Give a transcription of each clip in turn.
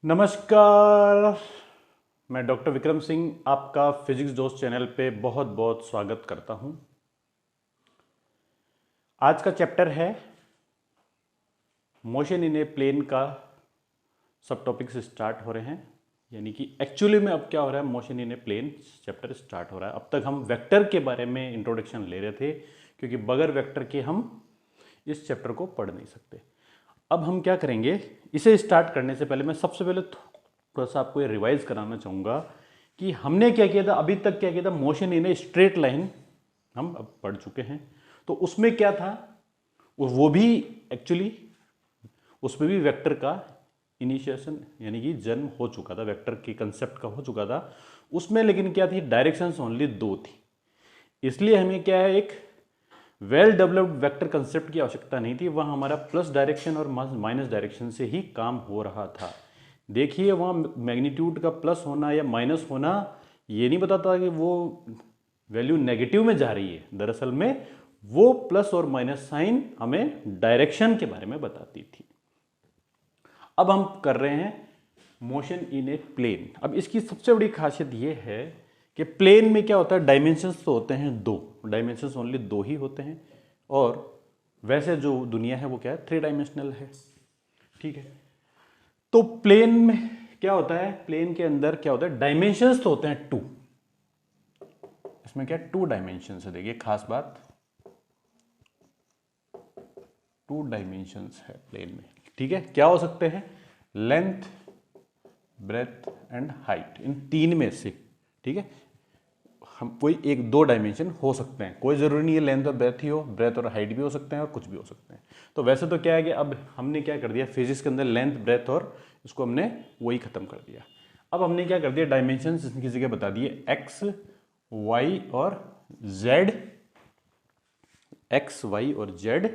नमस्कार। मैं डॉक्टर विक्रम सिंह आपका फिजिक्स दोस्त चैनल पे बहुत बहुत स्वागत करता हूं। आज का चैप्टर है मोशन इन ए प्लेन का सब टॉपिक से स्टार्ट हो रहे हैं, यानी कि एक्चुअली में अब क्या हो रहा है, motion in a plane chapter start हो रहा है। अब तक हम वेक्टर के बारे में इंट्रोडक्शन ले रहे थे, क्योंकि बगैर वेक्टर के हम इस चैप्टर को पढ़ नहीं सकते। अब हम क्या करेंगे, इसे स्टार्ट करने से पहले मैं सबसे पहले थोड़ा सा आपको ये रिवाइज कराना चाहूँगा कि हमने क्या किया था, अभी तक क्या किया था। Motion in a straight line हम अब पढ़ चुके हैं, तो उसमें क्या था, वो भी एक्चुअली उसमें भी वेक्टर का इनिशिएशन यानी कि जन्म हो चुका था, वेक्टर के कंसेप्ट का हो चुका था उसमें। लेकिन क्या थी, डायरेक्शंस ओनली दो थी, इसलिए हमें क्या है, एक वेल डेवलप्ड वेक्टर कंसेप्ट की आवश्यकता नहीं थी। वहाँ हमारा प्लस डायरेक्शन और माइनस डायरेक्शन से ही काम हो रहा था। देखिए, वहाँ मैग्नीट्यूड का प्लस होना या माइनस होना ये नहीं बताता कि वो वैल्यू नेगेटिव में जा रही है। दरअसल में वो प्लस और माइनस साइन हमें डायरेक्शन के बारे में बताती थी। अब हम कर रहे हैं मोशन इन ए प्लेन। अब इसकी सबसे बड़ी खासियत ये है कि प्लेन में क्या होता है, डायमेंशंस तो होते हैं दो, डायमेंशंस ओनली दो ही होते हैं। और वैसे जो दुनिया है वो क्या है, 3 डायमेंशनल है। ठीक है, तो प्लेन में क्या होता है, प्लेन के अंदर क्या होता है, डायमेंशंस तो होते हैं 2। इसमें क्या 2 डायमेंशंस है, देखिए खास बात, 2 डायमेंशंस है प्लेन में। ठीक है, क्या हो सकते हैं, लेंथ, ब्रेथ एंड हाइट, इन 3 में से। ठीक है, हम कोई एक 2 डायमेंशन हो सकते हैं, कोई जरूरी नहीं है लेंथ और ब्रेथ ही हो, ब्रेथ और हाइट भी हो सकते हैं और कुछ भी हो सकते हैं। तो वैसे तो क्या है कि अब हमने क्या कर दिया, फिजिक्स के अंदर लेंथ, ब्रेथ और इसको हमने वही खत्म कर दिया। अब हमने क्या कर दिया, डायमेंशन इसकी जगह बता दिए एक्स, वाई और जेड। एक्स, वाई और जेड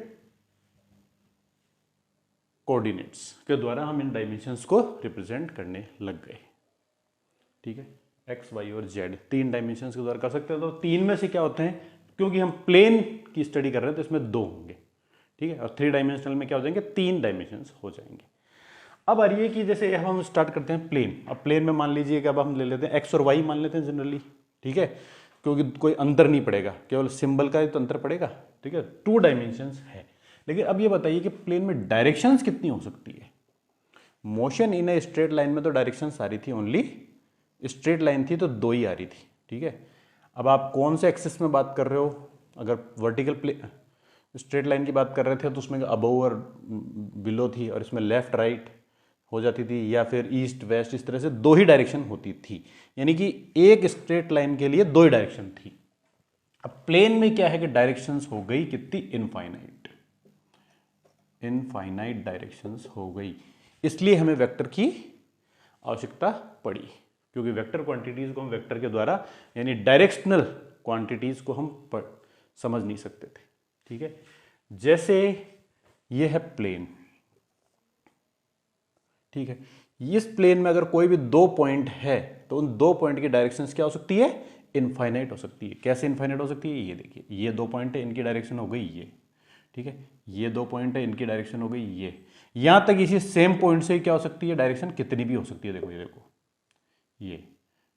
कोऑर्डिनेट्स के द्वारा हम इन डायमेंशंस को रिप्रेजेंट करने लग गए। ठीक है, एक्स, वाई और जेड 3 डायमेंशंस के द्वारा कर सकते हैं। तो 3 में से क्या होते हैं, क्योंकि हम प्लेन की स्टडी कर रहे हैं तो इसमें 2 होंगे। ठीक है, और 3 डायमेंशनल में क्या हो जाएंगे, 3 डायमेंशंस हो जाएंगे। अब आ रही है कि जैसे अब हम स्टार्ट करते हैं प्लेन। अब प्लेन में मान लीजिए कि अब हम ले लेते हैं एक्स और वाई मान लेते हैं जनरली। ठीक है, क्योंकि कोई अंतर नहीं पड़ेगा, केवल सिंबल का ही तो अंतर पड़ेगा। ठीक है, 2 डायमेंशंस है। लेकिन अब ये बताइए कि प्लेन में डायरेक्शंस कितनी हो सकती है। Motion in a straight line में तो डायरेक्शंस आ रही थी, ओनली स्ट्रेट लाइन थी तो 2 ही आ रही थी। ठीक है, अब आप कौन से एक्सिस में बात कर रहे हो, अगर वर्टिकल प्ले स्ट्रेट लाइन की बात कर रहे थे तो उसमें अबव और बिलो थी, और इसमें लेफ्ट राइट हो जाती थी, या फिर ईस्ट वेस्ट, इस तरह से 2 ही डायरेक्शन होती थी। यानी कि एक स्ट्रेट लाइन के लिए 2 ही डायरेक्शन थी। अब प्लेन में क्या है कि डायरेक्शंस हो गई कितनी, इनफाइनाइट। इनफाइनाइट डायरेक्शंस हो गई, इसलिए हमें वेक्टर की आवश्यकता पड़ी, क्योंकि वेक्टर क्वांटिटीज को हम वेक्टर के द्वारा यानी डायरेक्शनल क्वांटिटीज को हम समझ नहीं सकते थे। ठीक है, जैसे ये है प्लेन। ठीक है, इस प्लेन में अगर कोई भी 2 पॉइंट है तो उन 2 पॉइंट की डायरेक्शंस क्या हो सकती है, इनफाइनाइट हो सकती है। कैसे इनफाइनाइट हो सकती है, ये देखिए, ये 2 पॉइंट है, इनकी डायरेक्शन हो गई ये। ठीक है, ये 2 पॉइंट है, इनकी डायरेक्शन हो गई ये। यहां तक इसी सेम पॉइंट से क्या हो सकती है, डायरेक्शन कितनी भी हो सकती है। देखो ये देखो ये,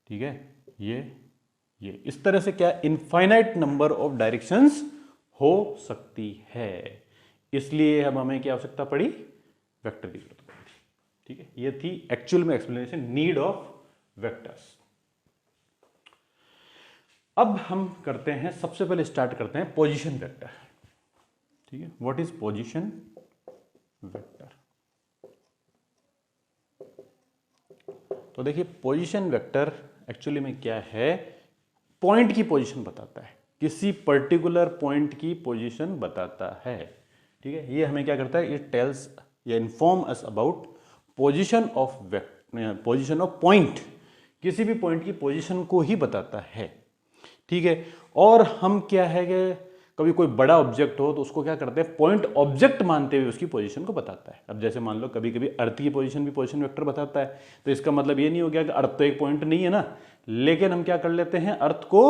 ठीक है, ये इस तरह से क्या, इनफाइनाइट नंबर ऑफ डायरेक्शंस हो सकती है। इसलिए अब हमें क्या आवश्यकता पड़ी, वेक्टर की जरूरत पड़ी। ठीक है, ये थी एक्चुअल में एक्सप्लेनेशन, नीड ऑफ वेक्टर्स। अब हम करते हैं, सबसे पहले स्टार्ट करते हैं पोजीशन वेक्टर। ठीक है, व्हाट इज पोजीशन वेक्टर। तो देखिए, पोजीशन वेक्टर एक्चुअली में क्या है, पॉइंट की पोजीशन बताता है, किसी पर्टिकुलर पॉइंट की पोजीशन बताता है। ठीक है, ये हमें क्या करता है, इट टेल्स या inform us about position of position of point, किसी भी पॉइंट की पोजीशन को ही बताता है। ठीक है, और हम क्या है कि कभी कोई बड़ा ऑब्जेक्ट हो तो उसको क्या करते हैं, पॉइंट ऑब्जेक्ट मानते हुए उसकी पोजीशन को बताता है। अब जैसे मान लो कभी कभी अर्थ की पोजीशन भी पोजीशन वेक्टर बताता है, तो इसका मतलब ये नहीं हो गया कि अर्थ तो एक पॉइंट नहीं है ना। लेकिन हम क्या कर लेते हैं, अर्थ को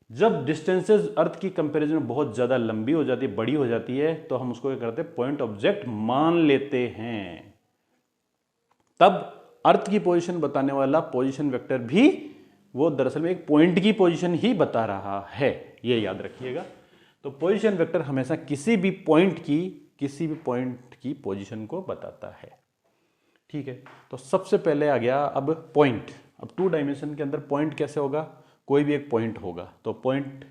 जब डिस्टेंसेज अर्थ की कंपैरिजन में बहुत ज़्यादा लंबी हो जाती है, बड़ी हो जाती है, तो हम उसको क्या करते हैं, पॉइंट ऑब्जेक्ट मान लेते हैं। तब अर्थ की पोजीशन बताने वाला पोजीशन वेक्टर भी वो दरअसल में एक पॉइंट की पोजीशन ही बता रहा है, ये याद रखिएगा। तो पोजीशन वेक्टर हमेशा किसी भी पॉइंट की पोजीशन को बताता है, ठीक है। तो सबसे पहले आ गया अब पॉइंट। अब 2 डायमेंशन के अंदर पॉइंट कैसे होगा, कोई भी एक पॉइंट होगा तो पॉइंट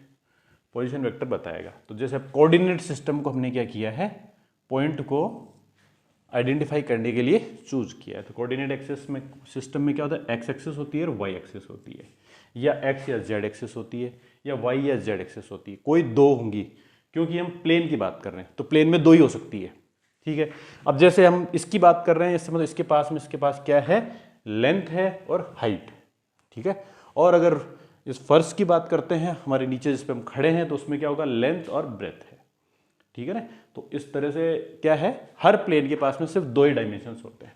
पोजीशन वेक्टर बताएगा। तो जैसे कोऑर्डिनेट सिस्टम को हमने क्या किया है, पॉइंट को आइडेंटिफाई करने के लिए चूज किया है। तो कोऑर्डिनेट एक्सिस में सिस्टम में क्या होता है, एक्स एक्सिस होती है और वाई एक्सिस होती है, या एक्स या जेड एक्सिस होती है, या वाई या जेड एक्सिस होती है, कोई 2 होंगी, क्योंकि हम प्लेन की बात कर रहे हैं तो प्लेन में 2 ही हो सकती है, ठीक है। अब जैसे हम इसकी बात कर रहे हैं, इससे मतलब इसके पास क्या है, लेंथ है और हाइट, ठीक है। और अगर इस फर्श की बात करते हैं, हमारे नीचे जिस पे हम खड़े हैं, तो उसमें क्या होगा, लेंथ और ब्रेथ है, ठीक है ना। तो इस तरह से क्या है, हर प्लेन के पास में सिर्फ 2 ही डायमेंशंस होते हैं।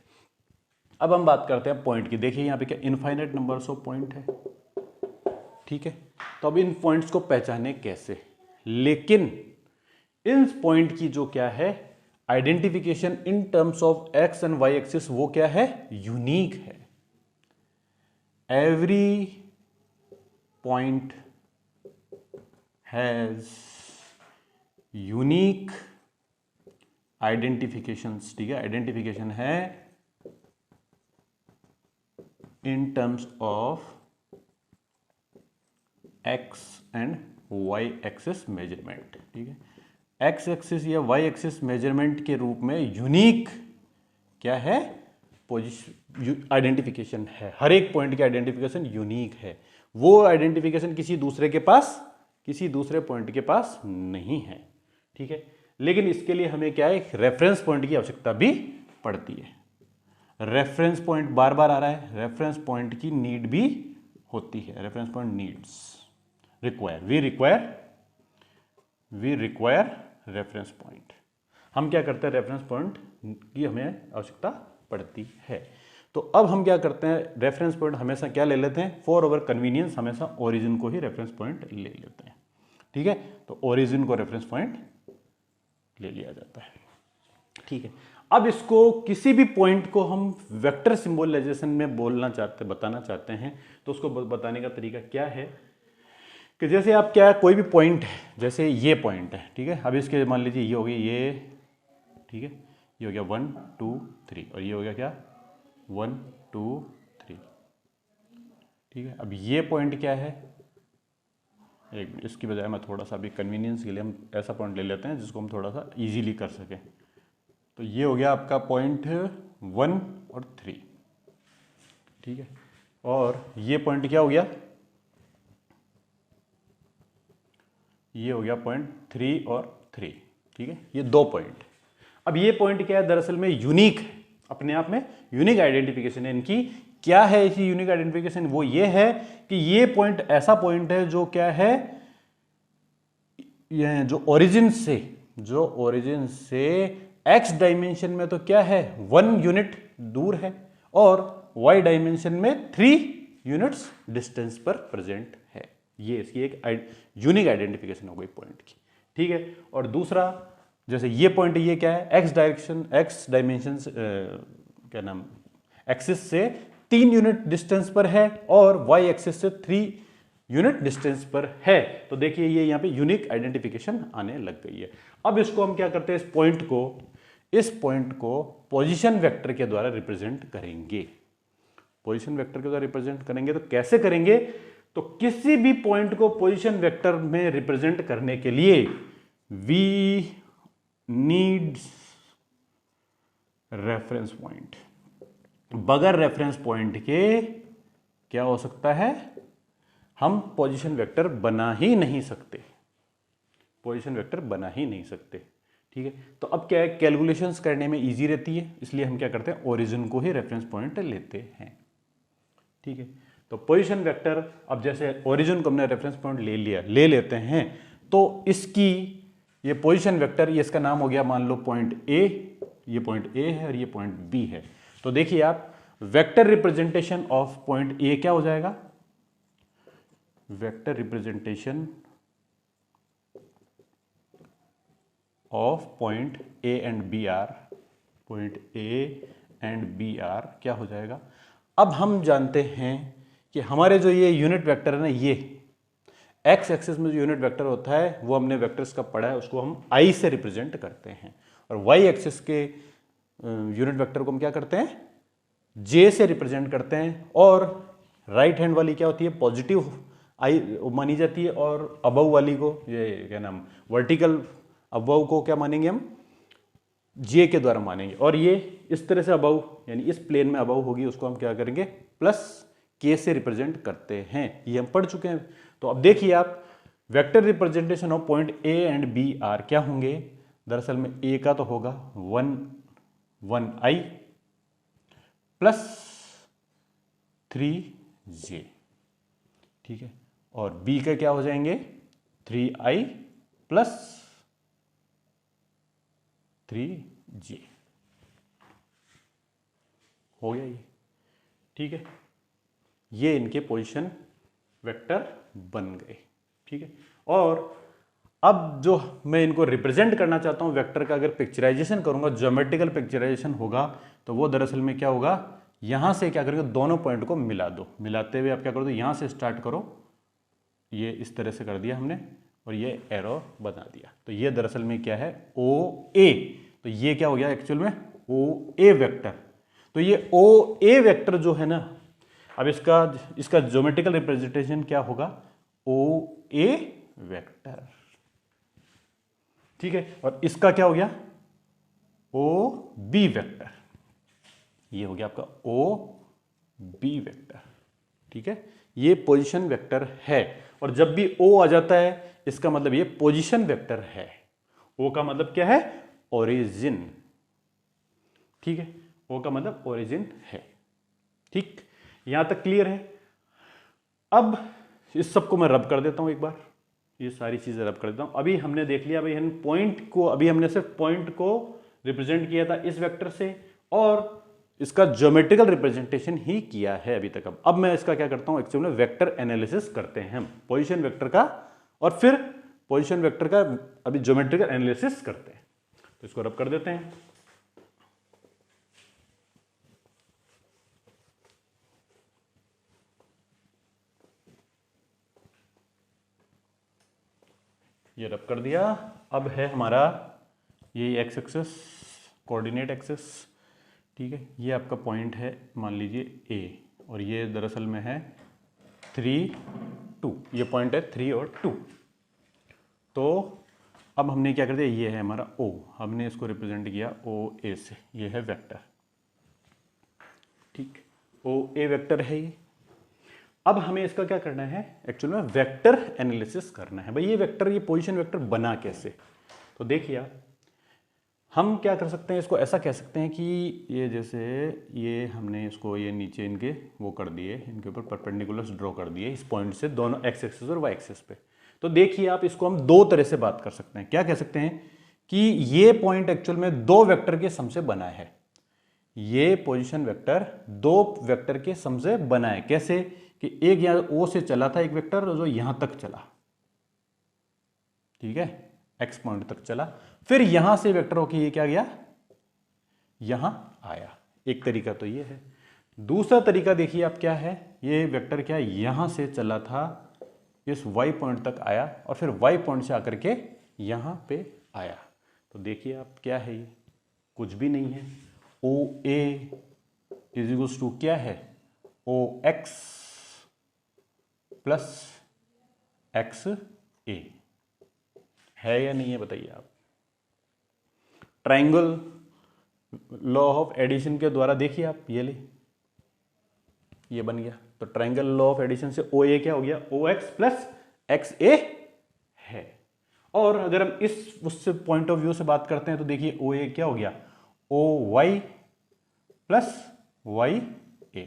अब हम बात करते हैं पॉइंट की। देखिए यहाँ पे क्या इनफाइनाइट नंबर्स ऑफ पॉइंट है, ठीक है। तो अब इन पॉइंट्स को पहचाने कैसे, लेकिन इन पॉइंट की जो क्या है identification in terms of x and y axis, वो क्या है, यूनिक है। Every point has unique identifications, ठीक है। आइडेंटिफिकेशन है in terms of x and y axis measurement, ठीक है। एक्स एक्सिस या वाई एक्सिस मेजरमेंट के रूप में यूनिक क्या है, पोजीशन आइडेंटिफिकेशन है। हर एक पॉइंट की आइडेंटिफिकेशन यूनिक है, वो आइडेंटिफिकेशन किसी दूसरे पॉइंट के पास नहीं है, ठीक है। लेकिन इसके लिए हमें क्या है, एक रेफरेंस पॉइंट की आवश्यकता भी पड़ती है। रेफरेंस पॉइंट बार बार आ रहा है, रेफरेंस पॉइंट की नीड भी होती है। Reference point needs we require reference point. हम क्या करते हैं, रेफरेंस पॉइंट की हमें आवश्यकता पड़ती है। तो अब हम क्या करते हैं, रेफरेंस पॉइंट हमेशा क्या ले लेते हैं, फॉर अवर कन्वीनियंस हमेशा ओरिजिन को ही रेफरेंस पॉइंट ले लेते हैं, ठीक है। तो ओरिजिन को रेफरेंस पॉइंट ले लिया जाता है, ठीक है। अब इसको किसी भी पॉइंट को हम वेक्टर सिंबलाइजेशन में बताना चाहते हैं, तो उसको बताने का तरीका क्या है कि जैसे आप क्या, कोई भी पॉइंट है, जैसे ये पॉइंट है, ठीक है। अब इसके मान लीजिए ये हो गया ये, ठीक है, ये हो गया 1 2 3, और ये हो गया क्या 1 2 3, ठीक है। अब ये पॉइंट क्या है, एक इसकी बजाय मैं थोड़ा सा अभी कन्वीनियंस के लिए हम ऐसा पॉइंट ले लेते हैं जिसको हम थोड़ा सा इजीली कर सकें। तो ये हो गया आपका पॉइंट 1 और 3, ठीक है। और ये पॉइंट क्या हो गया, ये हो गया पॉइंट 3 और 3, ठीक है। ये 2 पॉइंट। अब ये पॉइंट क्या है, दरअसल में यूनिक है, अपने आप में यूनिक आइडेंटिफिकेशन है इनकी। क्या है इसी यूनिक आइडेंटिफिकेशन, वो ये है कि ये पॉइंट ऐसा पॉइंट है जो क्या है, ये जो ओरिजिन से एक्स डायमेंशन में तो क्या है 1 यूनिट दूर है, और वाई डायमेंशन में 3 यूनिट्स डिस्टेंस पर प्रेजेंट है। ये इसकी एक यूनिक आइडेंटिफिकेशन हो गई पॉइंट की, ठीक है। और दूसरा, जैसे ये पॉइंट, ये क्या है, एक्स डायमेंशन क्या नाम एक्सिस से 3 यूनिट डिस्टेंस पर है, और वाई एक्सिस से 3 यूनिट डिस्टेंस पर है। तो देखिए ये यहाँ पे यूनिक आइडेंटिफिकेशन आने लग गई है। अब इसको हम क्या करते हैं, इस पॉइंट को पोजीशन वेक्टर के द्वारा रिप्रेजेंट करेंगे। पोजीशन वेक्टर के द्वारा रिप्रेजेंट करेंगे तो कैसे करेंगे, तो किसी भी पॉइंट को पोजीशन वेक्टर में रिप्रेजेंट करने के लिए वी नीड रेफरेंस पॉइंट। बगैर रेफरेंस पॉइंट के क्या हो सकता है, हम पोजीशन वेक्टर बना ही नहीं सकते, ठीक है। तो अब क्या है, कैलकुलेशंस करने में इजी रहती है, इसलिए हम क्या करते हैं, ओरिजिन को ही रेफरेंस पॉइंट लेते हैं, ठीक है। तो पोजीशन वेक्टर, अब जैसे ओरिजिन को हमने रेफरेंस पॉइंट ले लेते हैं, तो इसकी ये पोजीशन वेक्टर, ये इसका नाम हो गया मान लो पॉइंट ए, ये पॉइंट ए है और ये पॉइंट बी है। तो देखिए आप, vector representation of point A क्या हो जाएगा, vector representation of point A and B R, point A and B R क्या हो जाएगा। अब हम जानते हैं कि हमारे जो ये यूनिट वेक्टर है ना, ये एक्स एक्सिस में जो यूनिट वेक्टर होता है वो हमने वेक्टर्स का पढ़ा है, उसको हम आई से रिप्रेजेंट करते हैं, और वाई एक्सिस के यूनिट वेक्टर को हम क्या करते हैं, जे से रिप्रेजेंट करते हैं। और राइट हैंड वाली क्या होती है, पॉजिटिव आई मानी जाती है, और अबव वाली को, ये क्या नाम, वर्टिकल अबव को क्या मानेंगे हम, जे के द्वारा मानेंगे। और ये इस तरह से अबव यानी इस प्लेन में अबव होगी, उसको हम क्या करेंगे, प्लस के से रिप्रेजेंट करते हैं, ये हम पढ़ चुके हैं। तो अब देखिए आप, vector representation of point A and B R क्या होंगे, दरअसल में ए का तो होगा 1 1 आई प्लस 3 जे, ठीक है, और बी का क्या हो जाएंगे 3 आई प्लस 3 जे, हो गया ये, ठीक है। ये इनके पोजीशन वेक्टर बन गए, ठीक है। और अब जो मैं इनको रिप्रेजेंट करना चाहता हूं वेक्टर का, अगर पिक्चराइजेशन करूंगा, ज्योमेट्रिकल पिक्चराइजेशन होगा, तो वो दरअसल में क्या होगा, यहां से क्या करेंगे, दोनों पॉइंट को मिला दो, मिलाते हुए आप क्या करो, यहां से स्टार्ट करो, ये इस तरह से कर दिया हमने, और ये एरो बना दिया, तो ये दरअसल में क्या है, ओ ए, तो ये क्या हो गया एक्चुअल में ओ ए वेक्टर। तो ये ओ ए वेक्टर जो है ना, अब इसका ज्योमेट्रिकल रिप्रेजेंटेशन क्या होगा, ओ ए वेक्टर, ठीक है। और इसका क्या हो गया, ओ बी वेक्टर, ये हो गया आपका ओ बी वेक्टर, ठीक है। ये पोजीशन वेक्टर है, और जब भी ओ आ जाता है इसका मतलब ये पोजीशन वेक्टर है। ओ का मतलब क्या है, ओरिजिन, ठीक है, ओ का मतलब ओरिजिन है, ठीक, यहां तक क्लियर है। अब इस सबको मैं रब कर देता हूं एक बार, ये सारी चीजें रब कर देता हूं। अभी हमने देख लिया भाई, पॉइंट को, अभी हमने सिर्फ पॉइंट को रिप्रेजेंट किया था इस वेक्टर से, और इसका ज्योमेट्रिकल रिप्रेजेंटेशन ही किया है अभी तक। अब मैं इसका क्या करता हूं, एक्चुअली में वेक्टर एनालिसिस करते हैं हम पोजीशन वेक्टर का, और फिर पोजीशन वेक्टर का अभी ज्योमेट्रिकल एनालिसिस करते हैं। तो इसको रब कर देते हैं। ये रब कर दिया। अब है हमारा ये एक्स एक्सिस, कोऑर्डिनेट एक्सिस, ठीक है। ये आपका पॉइंट है, मान लीजिए ए, और ये दरअसल में है 3 2, ये पॉइंट है 3 और 2। तो अब हमने क्या कर दिया, ये है हमारा ओ, हमने इसको रिप्रेजेंट किया ओ ए से, ये है वेक्टर, ठीक, ओ ए वेक्टर है ये। अब हमें इसका क्या करना है, एक्चुअली में वेक्टर एनालिसिस करना है। भाई ये वेक्टर, ये पोजीशन वेक्टर बना कैसे, तो देखिए आप, हम क्या कर सकते हैं, इसको ऐसा कह सकते हैं कि ये जैसे ये हमने इसको ये नीचे इनके वो कर दिए, इनके ऊपर परपेंडिकुलर्स ड्रॉ कर दिए इस पॉइंट से, दोनों एक्स एक्सिस और वाई एक्सिस पे। तो देखिए आप, इसको हम दो तरह से बात कर सकते हैं। क्या कह सकते हैं कि ये पॉइंट एक्चुअल में दो वेक्टर के सम से बना है, ये पोजीशन वेक्टर दो वेक्टर के सम से बना है। कैसे कि एक यहां ओ से चला था एक वेक्टर, जो यहां तक चला, ठीक है, एक्स पॉइंट तक चला, फिर यहां से वेक्टर होके ये क्या गया, यहां आया। एक तरीका तो ये है। दूसरा तरीका देखिए आप क्या है, ये वेक्टर क्या यहां से चला था, इस y पॉइंट तक आया, और फिर y पॉइंट से आकर के यहां पे आया। तो देखिए आप क्या है, ये कुछ भी नहीं है, ओ ए इज इक्वल्स टू क्या है, ओ एक्स प्लस एक्स ए, है या नहीं है बताइए आप। ट्राइंगल लॉ ऑफ एडिशन के द्वारा देखिए आप, ये ले, ये बन गया। तो ट्राइंगल लॉ ऑफ एडिशन से ओ ए क्या हो गया, ओ एक्स प्लस एक्स ए है। और अगर हम इस उससे पॉइंट ऑफ व्यू से बात करते हैं तो देखिए ओ ए क्या हो गया, ओ वाई प्लस वाई ए,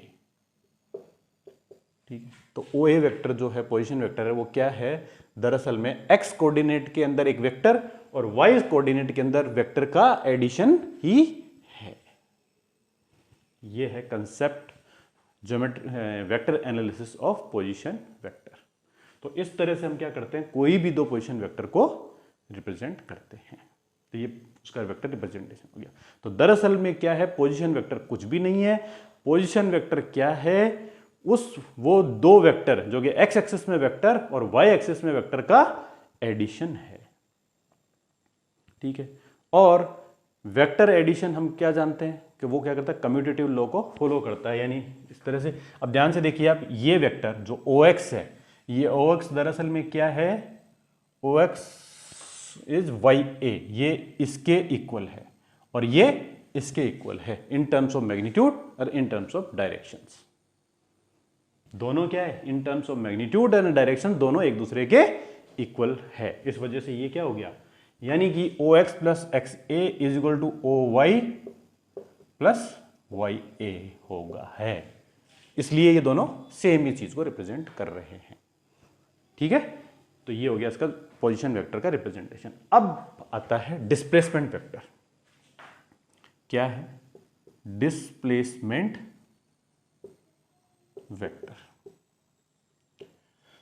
ठीक है। तो ओ ए वेक्टर जो है पोजीशन वेक्टर है, वो क्या है, दरअसल में एक्स कोऑर्डिनेट के अंदर एक वेक्टर और वाई कोऑर्डिनेट के अंदर वेक्टर का एडिशन ही है। ये है concept geometry vector analysis of position vector. तो इस तरह से हम क्या करते हैं, कोई भी दो पोजीशन वेक्टर को रिप्रेजेंट करते हैं। तो तो ये उसका वेक्टर रिप्रेजेंटेशन हो गया। तो दरअसल में क्या है, पोजीशन वेक्टर कुछ भी नहीं है। पोजीशन वेक्टर क्या है, वो दो वेक्टर जो कि एक्स एक्सिस में वेक्टर और वाई एक्सिस में वेक्टर का एडिशन है। ठीक है, और वेक्टर एडिशन हम क्या जानते हैं कि वो क्या करता है, कम्यूटेटिव लॉ को फॉलो करता है। यानी इस तरह से, अब ध्यान से देखिए आप, ये वेक्टर जो OX है, ये OX दरअसल में क्या है, OX इज YA, ये इसके इक्वल है और ये इसके इक्वल है इन टर्म्स ऑफ मैग्नीट्यूड और इन टर्म्स ऑफ डायरेक्शंस। दोनों क्या है, in terms of magnitude and direction दोनों एक दूसरे के इक्वल है। इस वजह से ये क्या हो गया, यानी कि OX plus XA is equal to OY plus YA होगा है। इसलिए ये दोनों सेम ही चीज को रिप्रेजेंट कर रहे हैं। ठीक है, तो ये हो गया इसका पोजीशन वेक्टर का रिप्रेजेंटेशन। अब आता है डिस्प्लेसमेंट वेक्टर। क्या है, डिस्प्लेसमेंट वेक्टर।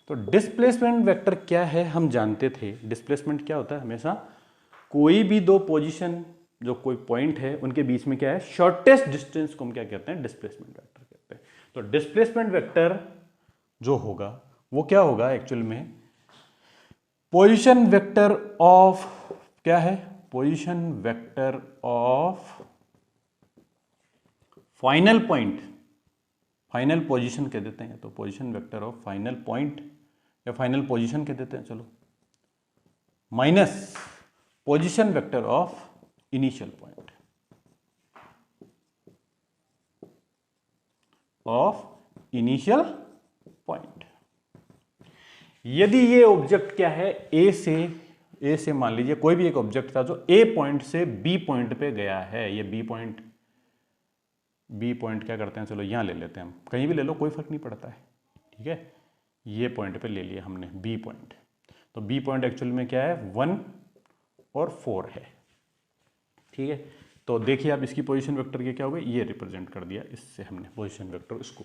तो डिस्प्लेसमेंट वेक्टर क्या है, हम जानते थे डिस्प्लेसमेंट क्या होता है, हमेशा कोई भी दो पोजीशन जो कोई पॉइंट है उनके बीच में क्या है, शॉर्टेस्ट डिस्टेंस को हम क्या कहते हैं, डिस्प्लेसमेंट वेक्टर कहते हैं। तो डिस्प्लेसमेंट वेक्टर जो होगा वो क्या होगा एक्चुअल में, पोजीशन वेक्टर ऑफ, क्या है, position vector of final point, final position कह देते हैं, तो position vector of final point या फाइनल पोजीशन कह देते हैं, चलो, minus position vector of initial point, of initial point. यदि ये ऑब्जेक्ट क्या है, ए से मान लीजिए कोई भी एक ऑब्जेक्ट था जो ए पॉइंट से बी पॉइंट पे गया है, ये बी पॉइंट क्या करते हैं, चलो यहां ले लेते हैं, हम कहीं भी ले लो कोई फर्क नहीं पड़ता है। ठीक है, ये पॉइंट पे ले लिया हमने बी पॉइंट, तो बी पॉइंट एक्चुअल में क्या है, 1 और 4 है। ठीक है, तो देखिए आप इसकी पोजीशन वेक्टर के क्या हो गए, ये रिप्रेजेंट कर दिया इससे हमने पोजीशन वेक्टर इसको।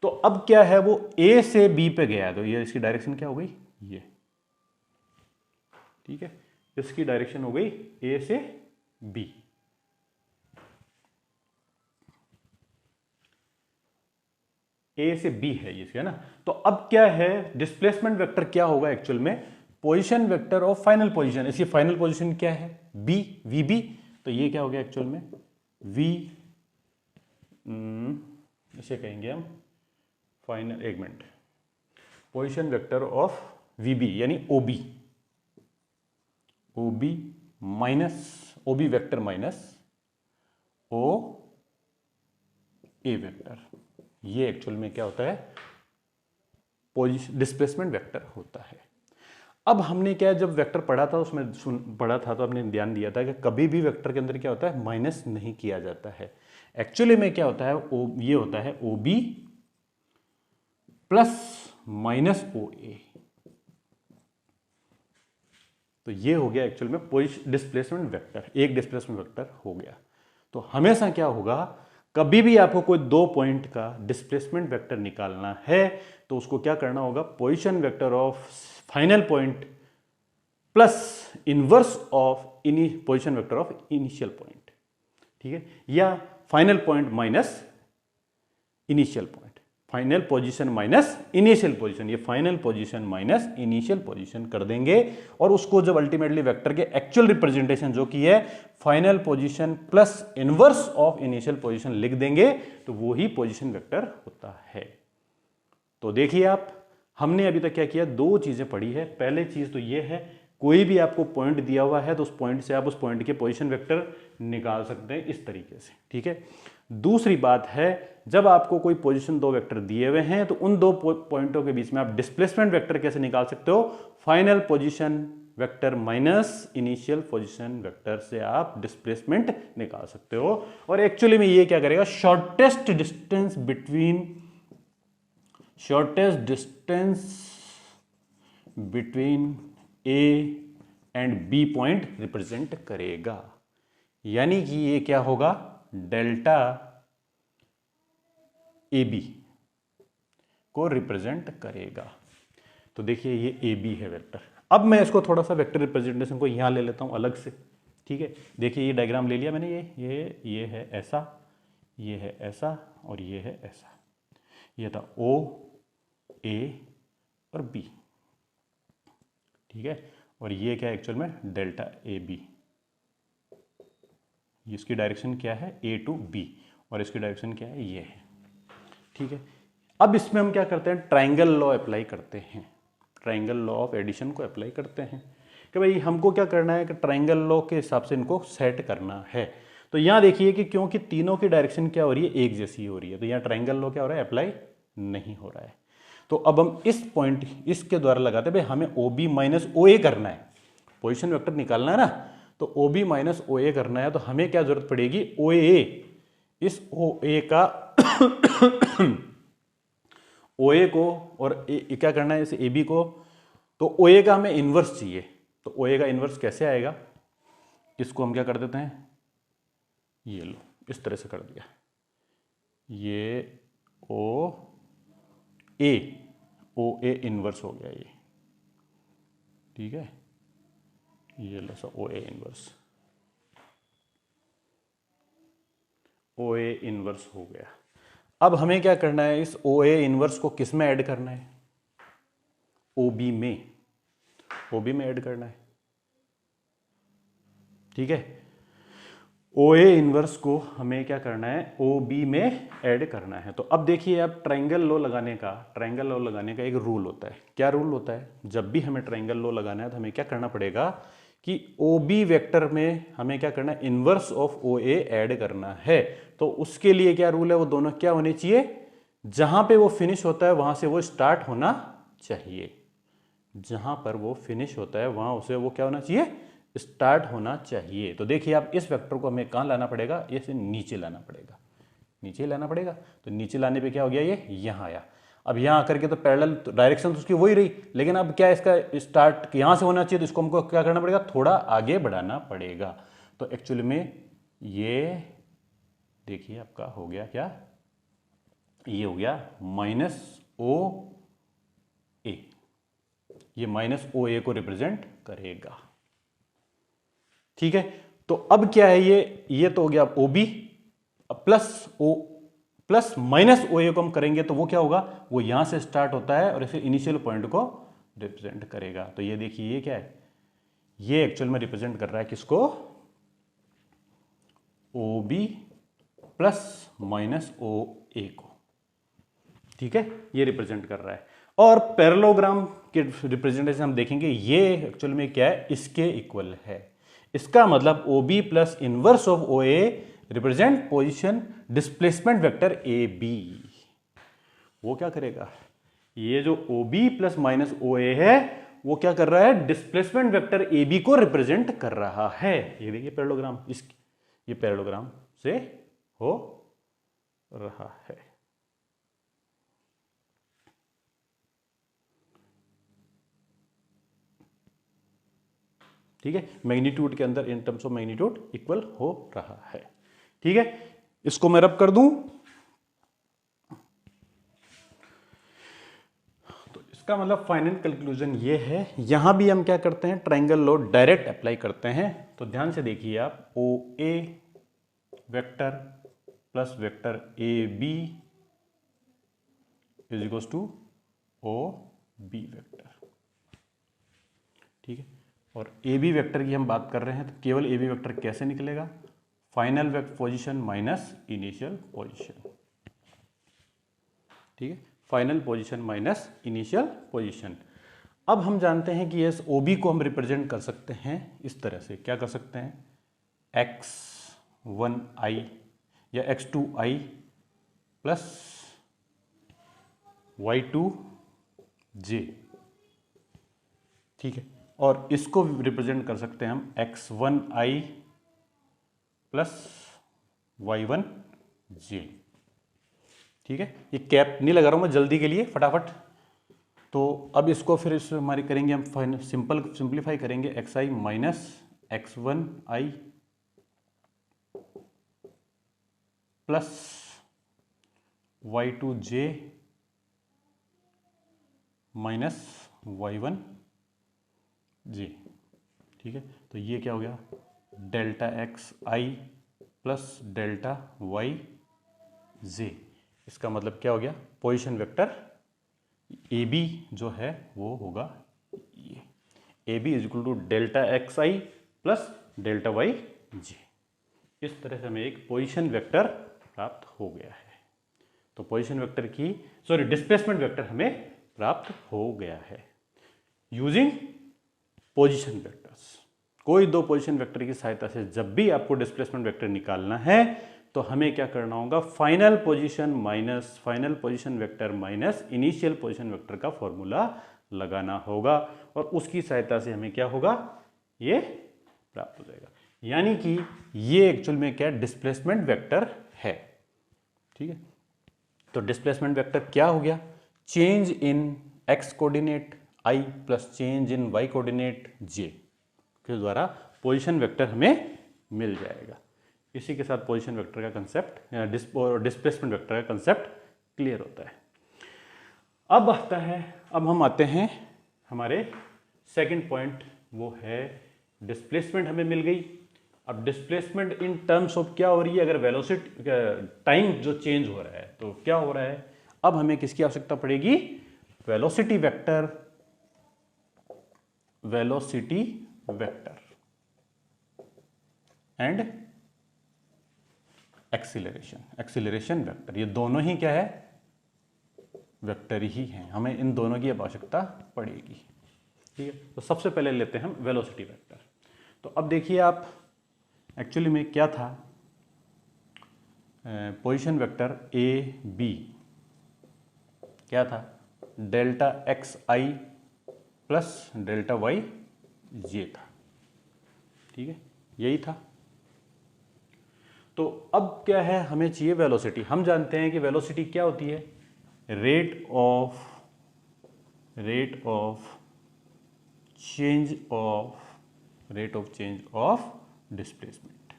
तो अब क्या है, वो ए से बी पे गया है, तो ये इसकी डायरेक्शन क्या हो गई, ये। ठीक है, इसकी डायरेक्शन हो गई ए से बी। ए से बी है ये, है ना। तो अब क्या है, डिस्प्लेसमेंट वेक्टर क्या होगा एक्चुअल में, position vector of final position. इसकी फाइनल पोजीशन क्या है, बी, वी बी, तो ये क्या हो गया एक्चुअल में, वी, इसे कहेंगे हम फाइनल, एक minute, position vector of V B यानी OB, OB minus, OB vector minus O A vector, ये एक्चुअल में क्या होता है, पोजीशन डिस्प्लेसमेंट वेक्टर होता है। अब हमने क्या है, जब वेक्टर पढ़ा था उसमें पढ़ा था तो हमने ध्यान दिया था कि कभी भी वेक्टर के अंदर क्या होता है, माइनस नहीं किया जाता है। एक्चुअली में क्या होता है, ये होता है ओ बी प्लस माइनस ओ ए, तो ये हो गया एक्चुअल में डिस्प्लेसमेंट वेक्टर, एक डिस्प्लेसमेंट वेक्टर हो गया। तो हमेशा क्या होगा, कभी भी आपको कोई दो पॉइंट का डिस्प्लेसमेंट वेक्टर निकालना है तो उसको क्या करना होगा, position vector of final point plus inverse of position vector of initial point. ठीक है, या final point minus initial point, final position minus initial position, ये final position minus initial position कर देंगे और उसको जब अल्टीमेटली वेक्टर के एक्चुअल रिप्रेजेंटेशन जो की है final position plus inverse of initial position लिख देंगे, तो वो ही पोजीशन वेक्टर होता है। तो देखिए आप, हमने अभी तक क्या किया, दो चीजें पढ़ी है। पहले चीज तो ये है, कोई भी आपको पॉइंट दिया हुआ है तो उस पॉइंट से आप उस पॉइंट के पोजीशन वेक्टर निकाल सकते हैं इस तरीके से। ठीक है, दूसरी बात है, जब आपको कोई पोजीशन दो वेक्टर दिए हुए हैं तो उन दो पॉइंटों के बीच में आप डिस्प्लेसमेंट वेक्टर कैसे निकाल सकते हो, final position vector minus initial position vector से आप डिस्प्लेसमेंट निकाल सकते हो। और एक्चुअली में ये क्या करेगा, shortest distance between A and B point represent करेगा, यानी कि ये क्या होगा, डेल्टा ए बी को रिप्रेजेंट करेगा। तो देखिए ये ए बी है वेक्टर। अब मैं इसको थोड़ा सा वेक्टर रिप्रेजेंटेशन को यहां ले लेता हूं अलग से। ठीक है, देखिए ये डायग्राम ले लिया मैंने, ये है ऐसा, ये है ऐसा और ये है ऐसा। ये था ओ, ए और बी, ठीक है। और ये क्या है एक्चुअल में, डेल्टा ए बी। इसकी डायरेक्शन क्या है, ए टू बी, और इसकी डायरेक्शन क्या है, ये है, ठीक है। अब इसमें हम क्या करते हैं, ट्राइंगल लॉ अप्लाई करते हैं, ट्राइंगल लॉ ऑफ एडिशन को अप्लाई करते हैं कि भाई हमको क्या करना है कि ट्राइंगल लॉ के हिसाब से इनको सेट करना है। तो यहाँ देखिए कि क्योंकि तीनों की डायरेक्शन क्या हो रही है, एक जैसी हो रही है, तो यहाँ ट्राइंगल लॉ क्या हो रहा है, अप्लाई नहीं हो रहा है। तो अब हम इस पॉइंट इसके द्वारा लगाते हैं, भाई हमें ओ बी माइनस ओ ए करना है, पोजिशन वेक्टर निकालना है ना, तो ओ बी माइनस ओ ए करना है। तो हमें क्या जरूरत पड़ेगी, ओ ए, इस ओ ए का ओ ए को और क्या करना है, इस ए बी को, तो ओ ए का हमें इन्वर्स चाहिए। तो ओ ए का इन्वर्स कैसे आएगा, इसको हम क्या कर देते हैं, ये लो इस तरह से कर दिया, ये ओ ए इन्वर्स हो गया ये, ठीक है, ये लो सा ओ A inverse, O A inverse हो गया। अब हमें क्या करना है, इस ओ ए इन्वर्स को किस में ऐड करना है, ओ बी में, ओ बी में ऐड करना है, ठीक है। ओ ए इनवर्स को हमें क्या करना है, ओ बी में ऐड करना है। तो अब देखिए, अब ट्राइंगल लॉ लगाने का एक रूल होता है। क्या रूल होता है, जब भी हमें ट्राइंगल लॉ लगाना है तो हमें क्या करना पड़ेगा कि ओ बी वेक्टर में हमें क्या करना है, inverse of O A add करना है। तो उसके लिए क्या रूल है, वो दोनों क्या होने चाहिए, जहां पे वो फिनिश होता है वहां से वो स्टार्ट होना चाहिए, जहां पर वो फिनिश होता है वहां उसे वो क्या होना चाहिए, स्टार्ट होना चाहिए। तो देखिए आप इस वेक्टर को हमें कहां लाना पड़ेगा, इसे नीचे लाना पड़ेगा, नीचे लाना पड़ेगा। तो नीचे लाने पे क्या हो गया, ये यहां आया। अब यहां आकर के तो पैरेलल तो डायरेक्शन तो उसकी वही रही, लेकिन अब क्या इसका स्टार्ट यहां से होना चाहिए, तो इसको हमको क्या करना पड़ेगा, थोड़ा आगे बढ़ाना पड़ेगा। तो एक्चुअली में ये देखिए आपका हो गया क्या, ये हो गया माइनस ओ ए, ये माइनस ओ ए को रिप्रेजेंट करेगा, ठीक है। तो अब क्या है, ये तो हो गया O B, plus O plus minus O A को हम करेंगे तो वो क्या होगा, वो यहां से स्टार्ट होता है और इसे इनिशियल पॉइंट को रिप्रेजेंट करेगा। तो ये देखिए ये क्या है, ये एक्चुअल में रिप्रेजेंट कर रहा है किसको, ओ B plus minus O A को, ठीक है, ये रिप्रेजेंट कर रहा है। और पैरेललोग्राम के रिप्रेजेंटेशन हम देखेंगे, ये एक्चुअल में क्या है, इसके इक्वल है। इसका मतलब O B plus inverse of O A represent position displacement vector A B. वो क्या करेगा, ये जो O B plus minus O A है वो क्या कर रहा है, डिस्प्लेसमेंट वेक्टर ए बी को रिप्रेजेंट कर रहा है। ये देखिए पैरेललोग्राम, ये पैरेललोग्राम से हो रहा है, ठीक है। मैग्नीट्यूड के अंदर इन टर्म्स ऑफ मैग्नीट्यूड इक्वल हो रहा है, ठीक है। इसको मैं रब कर दूं, तो इसका मतलब फाइनल कंक्लूजन ये है, यहां भी हम क्या करते हैं, ट्राइंगल लॉ डायरेक्ट अप्लाई करते हैं। तो ध्यान से देखिए आप, O A vector plus vector A B is equal to O B vector, ठीक है। और ए बी वेक्टर की हम बात कर रहे हैं, तो केवल ए बी वेक्टर कैसे निकलेगा, final vector position minus initial position, ठीक है, final position minus initial position. अब हम जानते हैं कि इस ओ बी को हम रिप्रेजेंट कर सकते हैं इस तरह से, क्या कर सकते हैं, x1i या x2i प्लस y2j, ठीक है। और इसको रिप्रेजेंट कर सकते हैं हम x1i प्लस y1j, ठीक है। ये कैप नहीं लगा रहा हूं मैं जल्दी के लिए, फटाफट। तो अब इसको फिर इस हमारी करेंगे हम, सिंप्लीफाई करेंगे, xi minus x1i plus y2j minus y1j, ठीक है। तो ये क्या हो गया, delta x i plus delta y जे। इसका मतलब क्या हो गया, पोजीशन वेक्टर ए बी जो है वो होगा ये, A B is equal to delta x i plus delta y j. इस तरह से हमें एक पोजीशन वेक्टर प्राप्त हो गया है। तो पोजीशन वेक्टर की डिस्प्लेसमेंट वेक्टर हमें प्राप्त हो गया है यूजिंग पोजीशन वेक्टर्स। कोई दो पोजीशन वेक्टर की सहायता से जब भी आपको डिस्प्लेसमेंट वेक्टर निकालना है तो हमें क्या करना होगा, final position minus final position vector minus initial position vector का फॉर्मूला लगाना होगा और उसकी सहायता से हमें क्या होगा, ये प्राप्त हो जाएगा। यानी कि ये एक्चुअल में क्या डिस्प्लेसमेंट वेक्टर है। ठीक है, तो डिस्प्लेसमेंट वेक्टर क्या हो गया, change in x coordinate i plus change in y coordinate j के द्वारा पोजीशन वेक्टर हमें मिल जाएगा। इसी के साथ पोजीशन वेक्टर का कंसेप्ट डिस्प्लेसमेंट वेक्टर का कंसेप्ट क्लियर होता है। अब हम आते हैं हमारे सेकंड पॉइंट, वो है डिस्प्लेसमेंट हमें मिल गई। अब डिस्प्लेसमेंट इन टर्म्स ऑफ क्या हो रही है, अगर वेलोसिटी टाइम जो चेंज हो रहा है तो क्या हो रहा है, अब हमें किसकी आवश्यकता पड़ेगी, velocity vector and acceleration vector. ये दोनों ही क्या है, वेक्टर ही हैं, हमें इन दोनों की आवश्यकता पड़ेगी। ठीक है, तो सबसे पहले लेते हैं हम वेलोसिटी वेक्टर। तो अब देखिए आप, एक्चुअली में क्या था, पोजीशन वेक्टर ए बी क्या था, delta x i plus delta y जे था। ठीक है, यही था। तो अब क्या है, हमें चाहिए वेलोसिटी। हम जानते हैं कि वेलोसिटी क्या होती है, rate of change of displacement.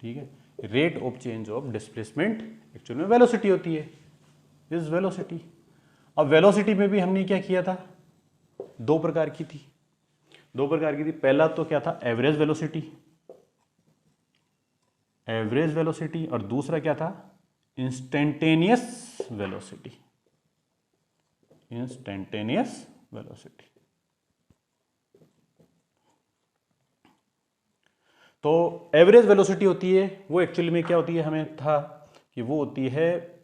ठीक है, rate of change of displacement actual में वेलोसिटी होती है, इज वेलोसिटी। अब वेलोसिटी में भी हमने क्या किया था, दो प्रकार की थी। पहला तो क्या था, एवरेज वेलोसिटी, और दूसरा क्या था, इंस्टेंटेनियस वेलोसिटी। तो एवरेज वेलोसिटी होती है वो एक्चुअली में क्या होती है, हमें था कि वो होती है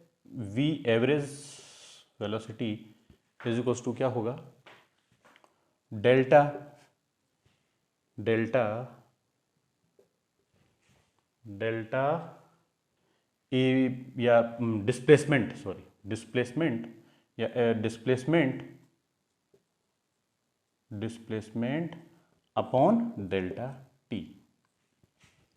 v average velocity is equal to क्या होगा, डेल्टा ए या displacement upon delta T,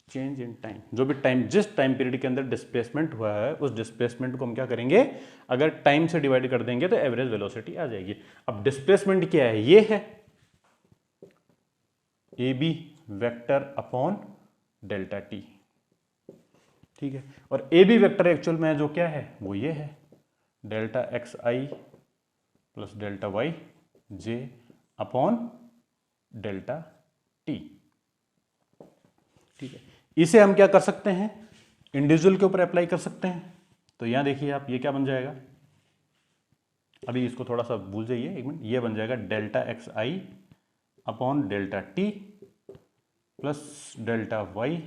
change in time. जो भी टाइम, जिस टाइम पीरियड के अंदर डिस्प्लेसमेंट हुआ है उस डिस्प्लेसमेंट को हम क्या करेंगे, अगर टाइम से डिवाइड कर देंगे तो एवरेज वेलोसिटी आ जाएगी। अब डिस्प्लेसमेंट क्या है, ये है A B vector upon delta T. ठीक है, और ए बी वेक्टर एक्चुअल में जो क्या है वो ये है, delta x i plus delta y j upon delta T. ठीक है, इसे हम क्या कर सकते हैं, इंडिविजुअल के ऊपर अप्लाई कर सकते हैं। तो यहां देखिए आप, ये क्या बन जाएगा, अभी इसको थोड़ा सा भूल जाइए एक मिनट, ये बन जाएगा delta x i upon delta T plus delta y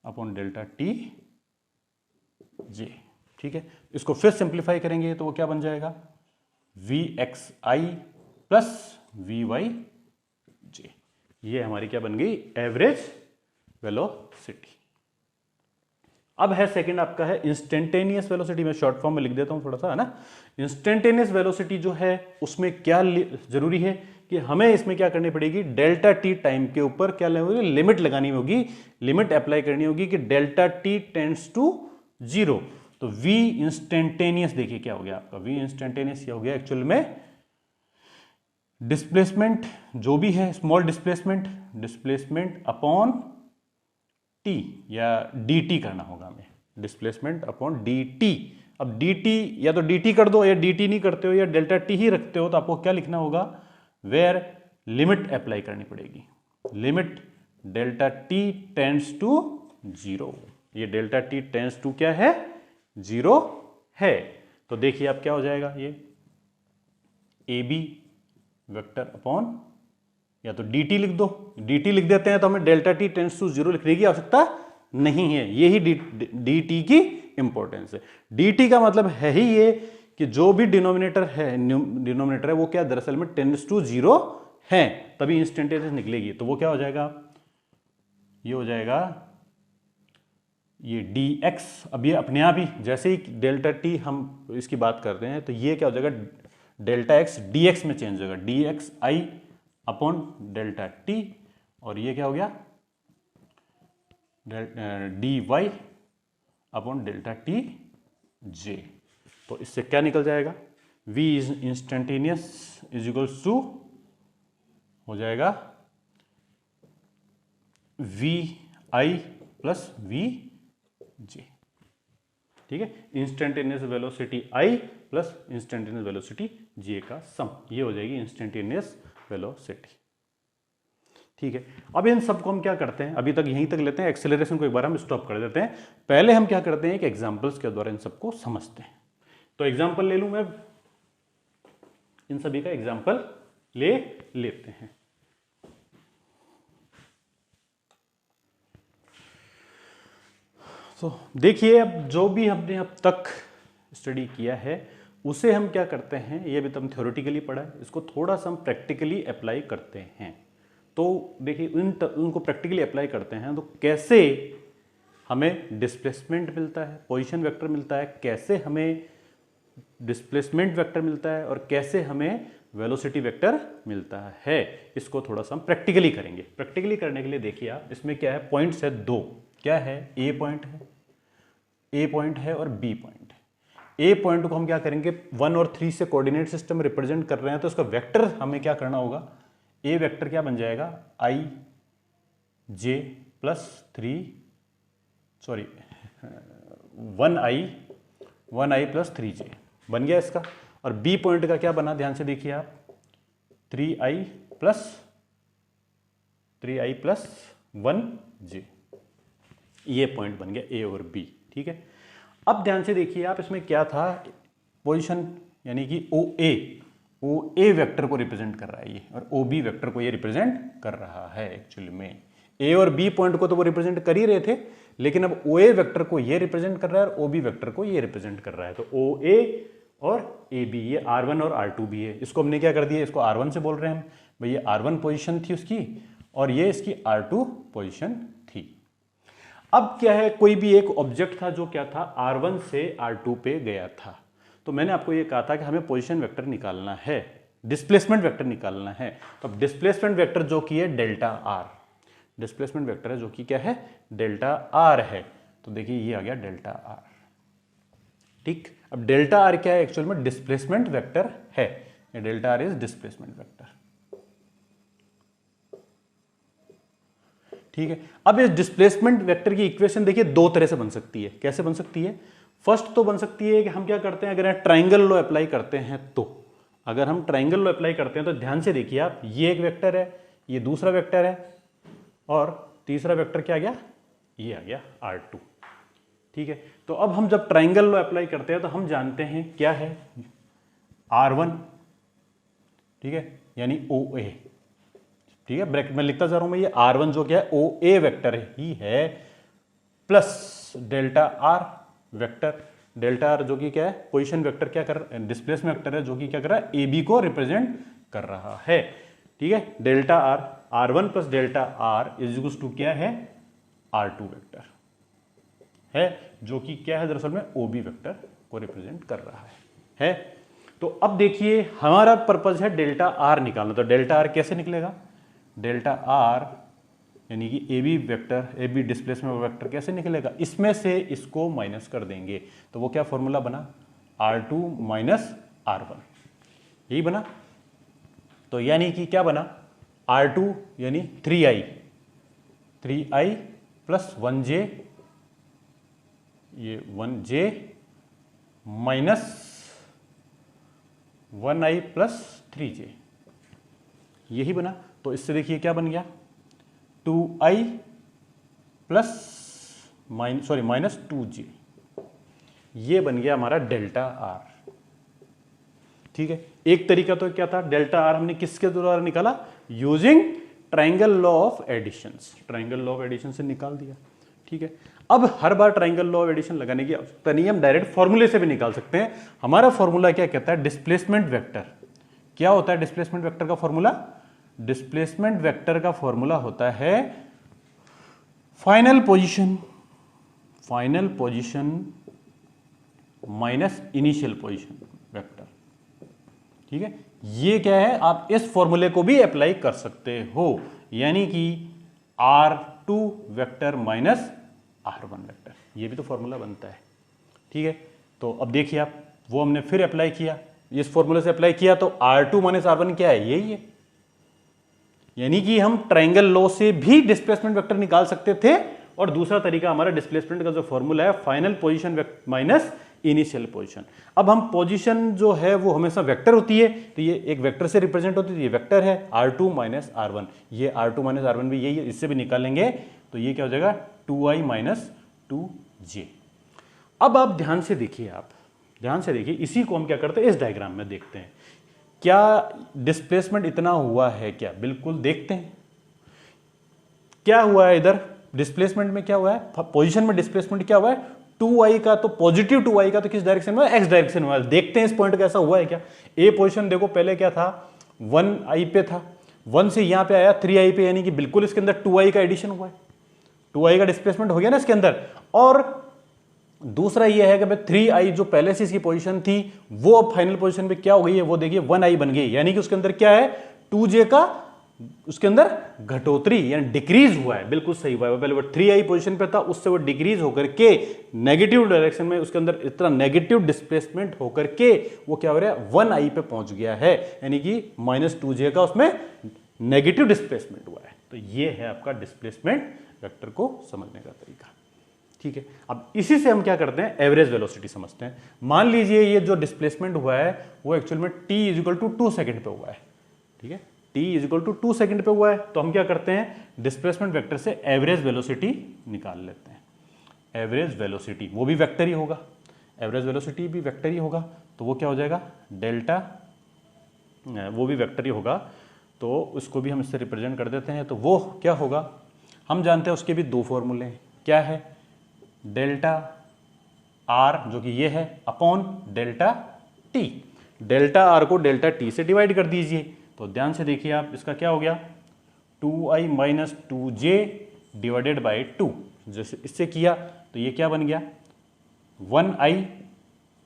upon delta t j. ठीक है, इसको फिर सिंप्लीफाई करेंगे तो वो क्या बन जाएगा, v x i plus we y j. ये हमारी क्या बन गई, एवरेज वेलोसिटी। अब है सेकंड आपका है इंस्टेंटेनियस वेलोसिटी। मैं शॉर्ट फॉर्म में लिख देता हूं थोड़ा सा, है ना। इंस्टेंटेनियस वेलोसिटी जो है उसमें क्या जरूरी है कि हमें इसमें क्या करनी पड़ेगी, डेल्टा टी टाइम के ऊपर क्या लिमिट लगानी होगी, लिमिट अप्लाई करनी होगी कि डेल्टा टी टेंड्स टू 0। तो v इंस्टेंटेनियस देखिए क्या हो गया आपका, v इंस्टेंटेनियस क्या हो गया, एक्चुअल में डिस्प्लेसमेंट जो भी है, स्मॉल डिस्प्लेसमेंट अपॉन टी या dt करना होगा हमें, डिस्प्लेसमेंट अपॉन dt। अब dt या तो dt कर दो या dt नहीं करते हो या डेल्टा t ही रखते हो, तो आपको क्या लिखना होगा, वेयर लिमिट अप्लाई करनी पड़ेगी, limit delta T tends to 0। ये डेल्टा टी टेंड्स टू क्या है, 0 है। तो देखिए अब क्या हो जाएगा, ये ए बी वेक्टर अपॉन, या तो डी टी लिख दो, डी टी लिख देते हैं तो हमें डेल्टा टी टेंड्स टू 0 लिखने की आवश्यकता नहीं है। यही डी टी की इंपॉर्टेंस है। डी टी का मतलब है ही ये कि जो भी डिनोमिनेटर है वो क्या दरअसल में टेंड्स टू 0 है, तभी इंस्टेंटेनियस निकलेगी। तो वो क्या हो जाएगा, ये हो जाएगा ये डी एक्स। अब ये अपने आप ही जैसे ही डेल्टा टी हम इसकी बात करते हैं तो ये क्या हो जाएगा, डेल्टा एक्स डी एक्स में चेंज होगा, d x i upon delta t, और ये क्या हो गया d y upon delta t j. तो इससे क्या निकल जाएगा, v is instantaneous is equals to हो जाएगा v i plus v j. ठीक है, instantaneous velocity i plus instantaneous velocity j का सम, ये हो जाएगी इंस्टेंटेनियस वेलोसिटी। ठीक है, अब इन सबको हम क्या करते हैं, अभी तक यहीं तक लेते हैं, एक्सेलरेशन को एक बार हम स्टॉप कर देते हैं। पहले हम क्या करते हैं, एक एग्जांपल्स के द्वारा इन सबको समझते हैं। तो एग्जांपल ले लूं मैं, इन सभी का एग्जांपल ले लेते हैं। तो देखिए, अब जो भी हमने अब तक स्टडी किया है उसे हम क्या करते हैं, ये भी तो हम थ्योरेटिकली पढ़ा है, इसको थोड़ा सा हम प्रैक्टिकली अप्लाई करते हैं। तो देखिए उनको प्रैक्टिकली अप्लाई करते हैं तो कैसे हमें डिस्प्लेसमेंट मिलता है, पोजीशन वेक्टर मिलता है, कैसे हमें डिस्प्लेसमेंट वेक्टर मिलता है और कैसे हमें वेलोसिटी वेक्टर मिलता है, इसको थोड़ा सा हम प्रैक्टिकली करेंगे। प्रैक्टिकली करने के लिए देखिए आप, इसमें क्या है, पॉइंट्स है 2, क्या है, ए पॉइंट है और बी पॉइंट है। ए पॉइंट को हम क्या करेंगे, 1 और 3 से कोऑर्डिनेट सिस्टम रिप्रेजेंट कर रहे हैं तो उसका वेक्टर हमें क्या करना होगा, ए वेक्टर क्या बन जाएगा, आई जे प्लस 1 आई प्लस 3 जे बन गया इसका। और बी पॉइंट का क्या बना, ध्यान से देखिए आप, 3 आई प्लस 1 जे, ये पॉइंट बन गया ए और बी। ठीक है, अब ध्यान से देखिए आप, इसमें क्या था, पोजीशन यानी कि ओ ए वेक्टर को रिप्रेजेंट कर रहा है ये, और ओ बी वेक्टर को ये रिप्रेजेंट कर रहा है। एक्चुअली में ए और बी पॉइंट को तो वो रिप्रेजेंट कर ही रहे थे, लेकिन अब ओ ए वेक्टर को ये रिप्रेजेंट कर रहा है और ओ बी वेक्टर को ये रिप्रेजेंट कर रहा है। तो ओ ए और ए बी, ये R1 और R2 भी है। इसको हमने क्या कर दिया, इसको R1 से बोल रहे हैं हम, भाई ये R1 पोजीशन थी उसकी और ये इसकी R2 पोजीशन थी। अब क्या है, कोई भी एक ऑब्जेक्ट था जो क्या था, R1 से R2 पे गया था। तो मैंने आपको ये कहा था कि हमें पोजीशन वेक्टर निकालना है, डिस्प्लेसमेंट वेक्टर निकालना है। तो अब डिस्प्लेसमेंट वेक्टर जो कि है डेल्टा आर, डिस्प्लेसमेंट वेक्टर है जो कि क्या है, डेल्टा आर है। तो देखिए ये आ गया डेल्टा आर। ठीक, अब डेल्टा आर क्या है, एक्चुअल में डिस्प्लेसमेंट वेक्टर है। Delta R is displacement vector. ठीक है, अब इस डिस्प्लेसमेंट वेक्टर की इक्वेशन देखिए दो तरह से बन सकती है। कैसे बन सकती है, फर्स्ट तो बन सकती है कि हम क्या करते हैं, अगर ट्राइंगल लॉ अप्लाई करते हैं तो, अगर हम ट्राइंगल लॉ अप्लाई करते हैं तो ध्यान से देखिए आप, ये एक वेक्टर है, ये दूसरा वेक्टर है और तीसरा वेक्टर क्या आ गया, ये आ गया R2। ठीक है, तो अब हम जब ट्राइंगल लॉ अप्लाई करते हैं तो हम जानते हैं क्या है, R1, ठीक है, यानी OA। ठीक है, ब्रैकेट में लिखता जा रहा हूं मैं, ये R1 जो क्या है OA वेक्टर ही है, plus delta are vector, delta R जो कि क्या है, पोजीशन वेक्टर क्या कर, डिस्प्लेसमेंट वेक्टर है जो कि क्या कर रहा है, ए बी को रिप्रेजेंट कर रहा है। ठीक है, delta R R1 plus delta R is equal to क्या है, R2 वेक्टर है, जो कि क्या है, दरअसल में OB वेक्टर को रिप्रेजेंट कर रहा है। तो अब देखिए हमारा पर्पज है डेल्टा आर निकालना। तो डेल्टा आर कैसे निकलेगा, डेल्टा आर यानी कि AB vector, AB displacement vector कैसे निकलेगा, इसमें से इसको माइनस कर देंगे। तो वो क्या फॉर्मूला बना, R2 माइनस R1, यही बना। तो यानी कि क्या बना, R2 यानी 3i प्लस 1j, ये 1j minus 1i plus 3j, यही बना। तो इससे देखिए क्या बन गया, 2i प्लस माइनस 2j, ये बन गया हमारा डेल्टा आर। ठीक है, एक तरीका तो क्या था, डेल्टा आर हमने किसके द्वारा निकाला, using triangle law of additions, triangle law of addition से निकाल दिया। ठीक है, अब हर बार ट्राइंगल लॉ ऑफ एडिशन लगाने की आवश्यकता नहीं है, हम डायरेक्ट फॉर्मूले से भी निकाल सकते हैं। हमारा फॉर्मूला क्या कहता है, डिस्प्लेसमेंट वेक्टर। क्या होता है डिस्प्लेसमेंट वेक्टर का फॉर्मूला, डिस्प्लेसमेंट वेक्टर का फॉर्मूला होता है final position minus initial position vector. ठीक है, ये क्या है, आप इस फॉर्मूले को भी अप्लाई कर सकते हो, यानी कि R2 vector minus R1 vector, ये भी तो फॉर्मूला बनता है। ठीक है, तो अब देखिए आप, वो हमने फिर अप्लाई किया, इस फॉर्मूले से अप्लाई किया, तो R2 माइनस R1 क्या है, यही है। यानी कि हम ट्राइंगल लॉ से भी डिस्प्लेसमेंट वेक्टर निकाल सकते थे, और दूसरा तरीका हमारा डिस्प्लेसमेंट का जो फॉर्मूला है final position minus initial position. अब हम पोजीशन जो है वो हमेशा वेक्टर होती है, तो ये एक वेक्टर से रिप्रेजेंट होती है, ये वेक्टर है R2 माइनस R1, ये R2 माइनस R1 भी यही है, इससे भी निकालेंगे तो ये क्या हो जाएगा 2i माइनस 2j। अब आप ध्यान से देखिए, इसी को हम क्या करते हैं, इस डायग्राम में देखते हैं क्या डिस्प्लेसमेंट इतना हुआ है क्या, बिल्कुल देखते हैं क्या हुआ है। इधर डिस्प्लेसमेंट में क्या हुआ है, पोजीशन में डिस्प्लेसमेंट क्या हुआ है, 2i का, तो पॉजिटिव 2i का तो किस डायरेक्शन में, एक्स डायरेक्शन में। देखते हैं इस पॉइंट का ऐसा हुआ है क्या। ए पोजीशन देखो पहले क्या था, 1i पे था, 1 से यहां पे आया 3i पे, यानी कि बिल्कुल इसके अंदर 2i का एडिशन हुआ है, 2i का डिस्प्लेसमेंट हो गया ना इसके अंदर। और दूसरा ये है कि भाई 3i जो पहले से इसकी पोजीशन थी वो अब फाइनल पोजीशन पे क्या हो गई है, वो देखिए 1i बन गई, यानी कि उसके अंदर क्या है, 2j का उसके अंदर घटोतरी यानी डिक्रीज हुआ है, बिल्कुल सही हुआ है। पहले वो 3i पोजीशन पे था, उससे वो डिक्रीज होकर के नेगेटिव डायरेक्शन में, उसके अंदर इतना नेगेटिव डिस्प्लेसमेंट होकर के वो क्या हो रहा है, 1i पे पहुंच गया है, यानी कि माइनस 2j का उसमें नेगेटिव डिस्प्लेसमेंट हुआ है। तो ये है आपका डिस्प्लेसमेंट वेक्टर को समझने का तरीका। ठीक है, अब इसी से हम क्या करते हैं, एवरेज वेलोसिटी समझते हैं। मान लीजिए ये जो डिस्प्लेसमेंट हुआ है वो एक्चुअल में t इक्वल टू 2 सेकेंड पे हुआ है। ठीक है, t इक्वल टू 2 सेकेंड पे हुआ है, तो हम क्या करते हैं, डिस्प्लेसमेंट वेक्टर से एवरेज वेलोसिटी निकाल लेते हैं। एवरेज वेलोसिटी वो भी वेक्टर ही होगा, एवरेज वेलोसिटी भी वेक्टर ही होगा, तो वो क्या हो जाएगा, डेल्टा, वो भी वेक्टर ही होगा, तो उसको भी हम इससे रिप्रेजेंट कर देते हैं। तो वो क्या होगा, हम जानते हैं उसके भी दो फॉर्मूले हैं, क्या है, डेल्टा आर जो कि ये है upon delta T. Delta are को डेल्टा टी से डिवाइड कर दीजिए, तो ध्यान से देखिए आप, इसका क्या हो गया, 2i minus 2j divided by 2। जैसे इससे किया तो ये क्या बन गया, 1i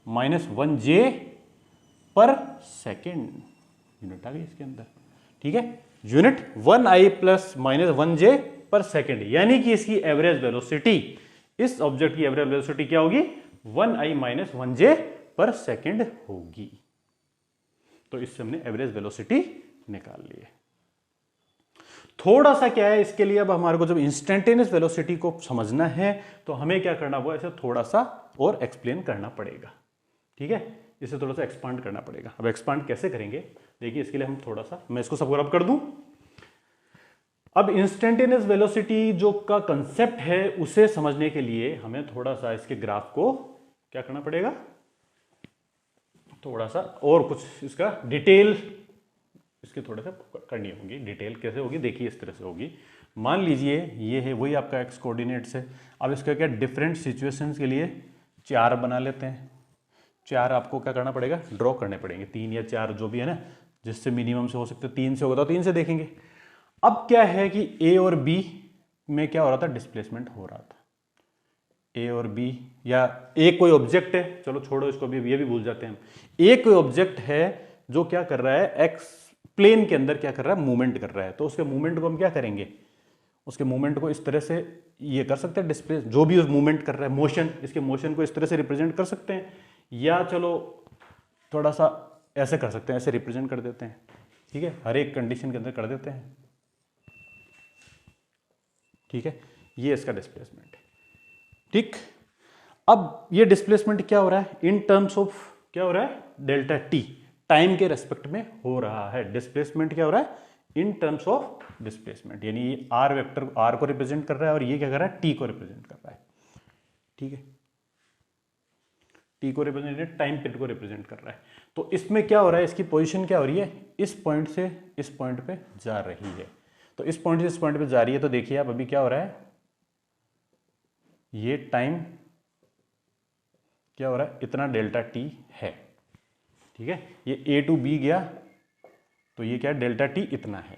माइनस 1j पर सेकेंड, यूनिट आ गई इसके अंदर। ठीक है, unit 1i plus minus 1j पर सेकेंड, यानी कि इसकी एवरेज वेलोसिटी, इस ऑब्जेक्ट की एवरेज वेलोसिटी क्या होगी, 1i माइनस 1j पर सेकेंड होगी। तो इससे हमने एवरेज वेलोसिटी निकाल ली है। थोड़ा सा क्या है इसके लिए, अब हमारे को जब इंस्टेंटेनियस वेलोसिटी को समझना है तो हमें क्या करना होगा, ऐसे थोड़ा सा और एक्सप्लेन करना पड़ेगा। ठीक है, इसे थोड़ा सा एक्सपांड करना पड़ेगा। अब एक्सपांड कैसे करेंगे, देखिए इसके लिए हम थोड़ा सा, मैं इसको सब रब कर दूं। अब इंस्टेंटेनियस वेलोसिटी जो का कंसेप्ट है उसे समझने के लिए हमें थोड़ा सा इसके ग्राफ को क्या करना पड़ेगा, थोड़ा सा और कुछ इसका डिटेल इसकी थोड़ा सा करनी होगी। डिटेल कैसे होगी, देखिए इस तरह से होगी। मान लीजिए ये है वही आपका एक्स कोऑर्डिनेट्स है। अब इसका क्या डिफरेंट सिचुएशंस के लिए 4 बना लेते हैं। 4 आपको क्या करना पड़ेगा, ड्रॉ करने पड़ेंगे, 3 या 4 जो भी है ना, जिससे मिनिमम से हो सकते, 3 से होगा तो 3 से देखेंगे। अब क्या है कि ए और बी में क्या हो रहा था, डिस्प्लेसमेंट हो रहा था। ए और बी, या एक कोई ऑब्जेक्ट है, चलो छोड़ो इसको भी, ये भी भूल जाते हैं हम। एक कोई ऑब्जेक्ट है जो क्या कर रहा है, एक्स प्लेन के अंदर क्या कर रहा है, मूवमेंट कर रहा है। तो उसके मूवमेंट को हम क्या करेंगे, उसके मूवमेंट को इस तरह से ये कर सकते हैं, डिस्प्ले जो भी उस मूवमेंट कर रहा है, मोशन, इसके मोशन को इस तरह से रिप्रेजेंट कर सकते हैं, या चलो थोड़ा सा ऐसे कर सकते हैं, ऐसे रिप्रेजेंट कर देते हैं। ठीक है, हर एक कंडीशन के अंदर कर देते हैं। ठीक है, ये इसका डिस्प्लेसमेंट है। ठीक, अब ये डिस्प्लेसमेंट क्या हो रहा है, इन टर्म्स ऑफ क्या हो रहा है, डेल्टा टी, टाइम के रेस्पेक्ट में हो रहा है। डिस्प्लेसमेंट क्या हो रहा है, इन टर्म्स ऑफ डिस्प्लेसमेंट, यानी ये आर वेक्टर आर को रिप्रेजेंट कर रहा है और ये क्या कर रहा है, टी को रिप्रेजेंट कर रहा है। ठीक है, टी को रिप्रेजेंट, टाइम पीरियड को रिप्रेजेंट कर रहा है। तो इसमें क्या हो रहा है, इसकी पोजीशन क्या हो रही है, इस पॉइंट से इस पॉइंट पे जा रही है। तो इस पॉइंट से इस पॉइंट पे जा रही है, तो देखिए आप अभी क्या हो रहा है, ये टाइम क्या हो रहा है, इतना डेल्टा टी है। ठीक है, ये ए टू बी गया, तो ये क्या है, डेल्टा टी इतना है।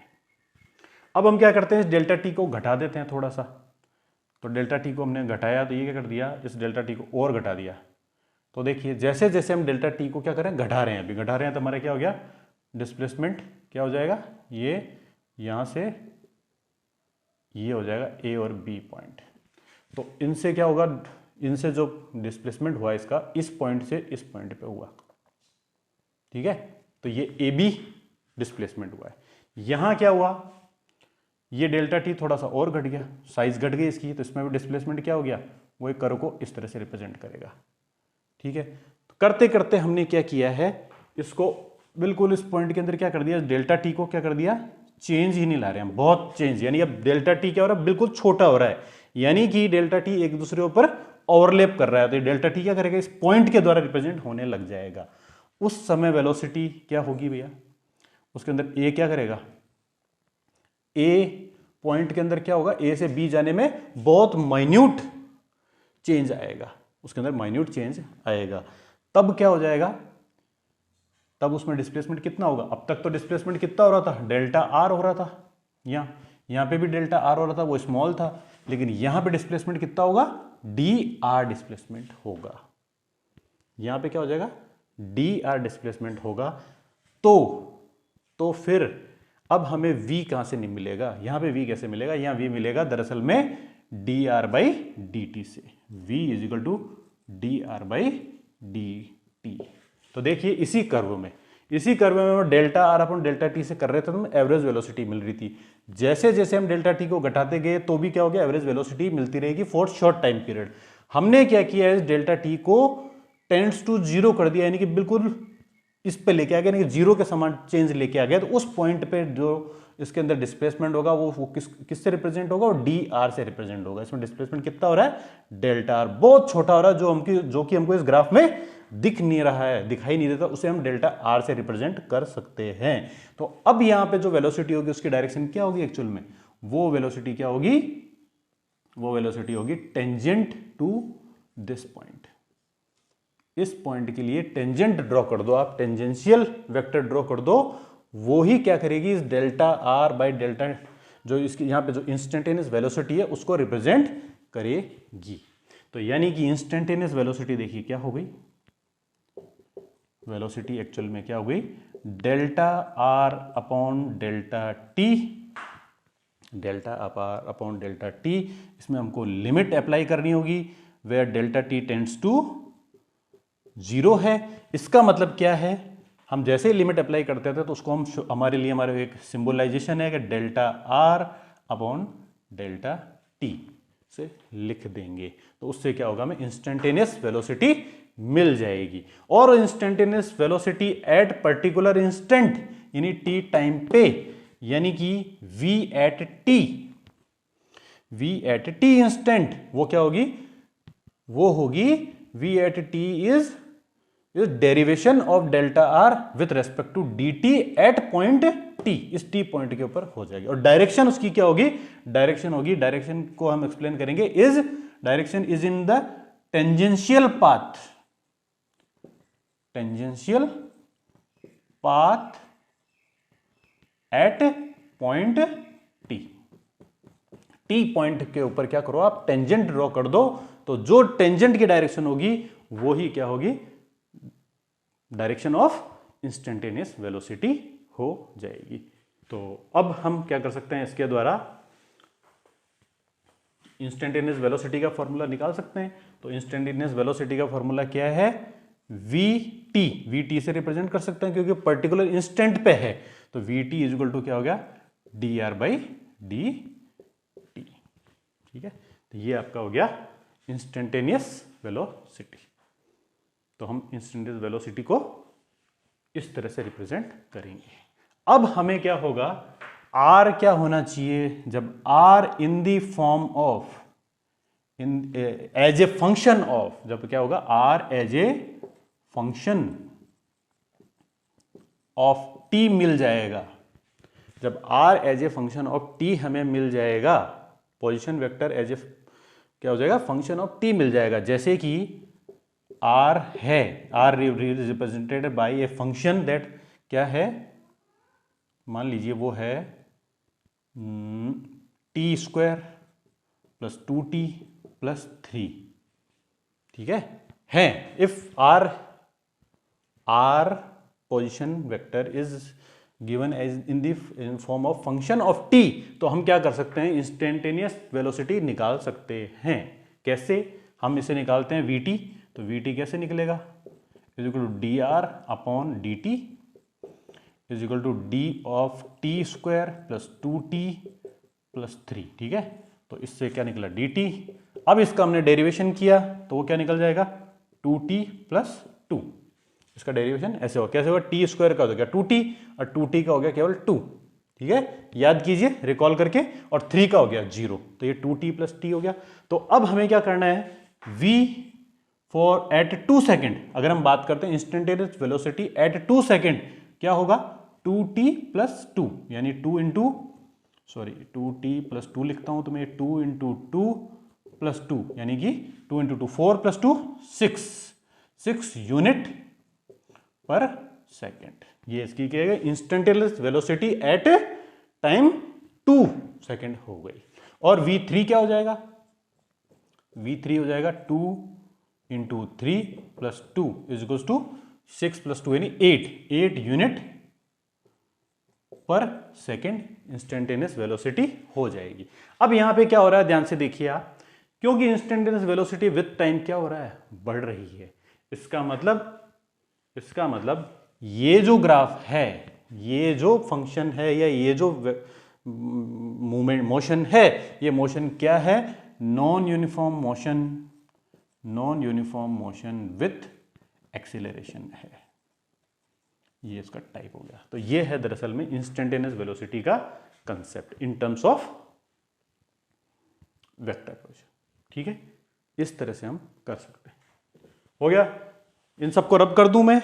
अब हम क्या करते हैं, इस डेल्टा टी को घटा देते हैं थोड़ा सा। तो डेल्टा टी को हमने घटाया, तो ये क्या कर दिया, इस डेल्टा टी को और घटा दिया। तो देखिए जैसे जैसे हम डेल्टा टी को क्या करें, घटा रहे हैं, अभी घटा रहे हैं, तो हमारा क्या हो गया, डिस्प्लेसमेंट क्या हो जाएगा, ये यहाँ से ये हो जाएगा ए और बी पॉइंट। तो इनसे क्या होगा, इनसे जो डिस्प्लेसमेंट हुआ इसका, इस पॉइंट से इस पॉइंट पे हुआ। ठीक है, तो ये ए बी डिस्प्लेसमेंट हुआ है। यहाँ क्या हुआ, ये डेल्टा टी थोड़ा सा और घट गया, साइज घट गई इसकी, तो इसमें भी डिस्प्लेसमेंट क्या हो गया, वो एक कर्व को इस तरह से रिप्रेजेंट करेगा। ठीक है, तो करते करते हमने क्या किया है, इसको बिल्कुल इस पॉइंट के अंदर क्या कर दिया, डेल्टा टी को क्या कर दिया, चेंज ही नहीं ला रहे हैं, बहुत चेंज, यानी अब डेल्टा टी क्या हो रहा है, बिल्कुल छोटा हो रहा है, यानी कि डेल्टा टी एक दूसरे ऊपर ओवरलैप कर रहा है। तो डेल्टा टी क्या करेगा, इस पॉइंट के द्वारा रिप्रेजेंट होने लग जाएगा। उस समय वेलोसिटी क्या होगी भैया, उसके अंदर ए क्या करेगा, ए पॉइंट के अंदर क्या होगा, ए से बी जाने में बहुत माइन्यूट चेंज आएगा, उसके अंदर माइन्यूट चेंज आएगा। तब क्या हो जाएगा, तब उसमें डिस्प्लेसमेंट कितना होगा, अब तक तो डिस्प्लेसमेंट कितना हो रहा था, डेल्टा आर हो रहा था, यहाँ पे भी डेल्टा आर हो रहा था, वो स्मॉल था, लेकिन यहाँ पे डिस्प्लेसमेंट कितना होगा, डी आर डिस्प्लेसमेंट होगा। यहाँ पे क्या हो जाएगा, डी आर डिस्प्लेसमेंट होगा। तो फिर अब हमें v कहाँ से नहीं मिलेगा, यहाँ पे v कैसे मिलेगा, यहाँ v मिलेगा दरअसल में D R by D T से, v is equal to D R by D T. तो देखिए इसी कर्व में delta R upon delta T से कर रहे थे, तो हमें एवरेज वेलोसिटी मिल रही थी। जैसे जैसे हम डेल्टा टी को घटाते गए, तो भी क्या हो गया, एवरेज वेलोसिटी मिलती रहेगी फॉर शॉर्ट टाइम पीरियड। हमने क्या किया है, डेल्टा टी को टेंड्स टू जीरो कर दिया, यानी कि बिल्कुल इस पे लेके आ गया, यानी कि जीरो के समान चेंज लेके आ गया। तो उस पॉइंट पे जो इसके अंदर डिस्प्लेसमेंट होगा वो किससे रिप्रेजेंट होगा, वो डी आर से रिप्रेजेंट होगा। इसमें डिस्प्लेसमेंट कितना हो रहा है, डेल्टा आर, बहुत छोटा हो रहा है, जो कि हमको इस ग्राफ में दिख नहीं रहा है, दिखाई नहीं देता, उसे हम डेल्टा आर से रिप्रेजेंट कर सकते हैं। तो अब यहाँ पे जो वेलोसिटी होगी उसकी डायरेक्शन क्या होगी एक्चुअल में, वो वेलोसिटी क्या होगी, वो वेलोसिटी होगी टेंजेंट टू दिस पॉइंट। इस पॉइंट के लिए टेंजेंट ड्रॉ कर दो आप, टेंजेंशियल वेक्टर ड्रॉ कर दो, वो ही क्या करेगी, इस डेल्टा आर बाई डेल्टा, जो इसकी यहाँ पे जो इंस्टेंटेनियस वेलोसिटी है उसको रिप्रेजेंट करेगी। तो यानी कि इंस्टेंटेनियस वेलोसिटी देखिए क्या हो गई, वेलोसिटी एक्चुअल में क्या हो गई, delta R upon delta T, delta R upon delta T. इसमें हमको लिमिट अप्लाई करनी होगी, where delta T tends to zero है। इसका मतलब क्या है, हम जैसे ही लिमिट अप्लाई करते थे तो उसको हम हमारे लिए हमारे एक सिंबलाइजेशन है कि delta R upon delta T से लिख देंगे। तो उससे क्या होगा, हमें इंस्टेंटेनियस वेलोसिटी मिल जाएगी। और instantaneous velocity at particular instant यानी टी टाइम पे, यानी कि v एट टी इंस्टेंट, वो क्या होगी, वो होगी v at T is derivation of delta R with respect to D T at point T, इस टी पॉइंट के ऊपर हो जाएगी। और डायरेक्शन उसकी क्या होगी, डायरेक्शन को हम एक्सप्लेन करेंगे, direction is in the tangential path at point T point के ऊपर क्या करो आप, टेंजेंट ड्रॉ कर दो। तो जो टेंजेंट की डायरेक्शन होगी वो ही क्या होगी, डायरेक्शन ऑफ इंस्टेंटेनियस वेलोसिटी हो जाएगी। तो अब हम क्या कर सकते हैं, इसके द्वारा इंस्टेंटेनियस वेलोसिटी का फॉर्मूला निकाल सकते हैं। तो इंस्टेंटेनियस वेलोसिटी का फॉर्मूला क्या है, वी टी से रिप्रेजेंट कर सकते हैं क्योंकि पर्टिकुलर इंस्टेंट पे है। तो V T is equal to क्या हो गया, D R by D T. ठीक है, तो ये आपका हो गया इंस्टेंटेनियस वेलोसिटी। तो हम इंस्टेंटेनियस वेलोसिटी को इस तरह से रिप्रेजेंट करेंगे। अब हमें क्या होगा, आर क्या होना चाहिए, जब r in the form of in as a function of, जब क्या होगा r as a function of t मिल जाएगा, जब r as a function of t हमें मिल जाएगा, पोजीशन वेक्टर एज ए क्या हो जाएगा, फंक्शन ऑफ टी मिल जाएगा। जैसे कि आर है, R represented by a function that क्या है, मान लीजिए वो है T square plus 2t plus 3, ठीक है। If R position vector is given as in the form of function of T, तो हम क्या कर सकते हैं, इंस्टेंटेनियस वेलोसिटी निकाल सकते हैं। कैसे हम इसे निकालते हैं, वीटी, तो वीटी कैसे निकलेगा, is equal to D are upon D T is equal to D of T square plus 2t plus 3, ठीक है। तो इससे क्या निकला dt। अब इसका हमने डेरिवेशन किया तो वो क्या निकल जाएगा 2t प्लस 2, इसका डेरिवेशन ऐसे होगा, कैसे होगा, टी स्क्वायर का हो गया 2t और 2t का हो गया केवल 2, ठीक है, याद कीजिए रिकॉल करके, और 3 का हो गया 0, तो ये 2t प्लस t हो गया। तो अब हमें क्या करना है, v फॉर एट 2 सेकेंड, अगर हम बात करते हैं इंस्टेंटेनियस वेलोसिटी एट 2 सेकेंड क्या होगा 2t प्लस 2, यानी 2t प्लस 2 लिखता हूं तो मैं 2 इंटू 2 प्लस 2, यानी कि 2 इंटू 2 4 प्लस 2 6 यूनिट पर सेकेंड, ये इसकी क्या है instantaneous velocity at time 2 second हो गई। और v3 क्या हो जाएगा, v3 हो जाएगा 2 into 3 plus 2 is equal to 6 plus 2 यानी 8 यूनिट पर सेकेंड इंस्टेंटेनियस वेलोसिटी हो जाएगी। अब यहां पे क्या हो रहा है, ध्यान से देखिए आप, क्योंकि इंस्टेंटेनियस वेलोसिटी विद टाइम क्या हो रहा है, बढ़ रही है। इसका मतलब ये जो ग्राफ है, ये जो फंक्शन है या ये जो मूवमेंट मोशन है, ये मोशन क्या है, non uniform motion with acceleration है, ये इसका टाइप हो गया। तो ये है दरअसल में इंस्टेंटेनियस वेलोसिटी का concept in terms of vector position, ठीक है। इस तरह से हम कर सकते हैं। हो गया, इन सबको रब कर दूं मैं,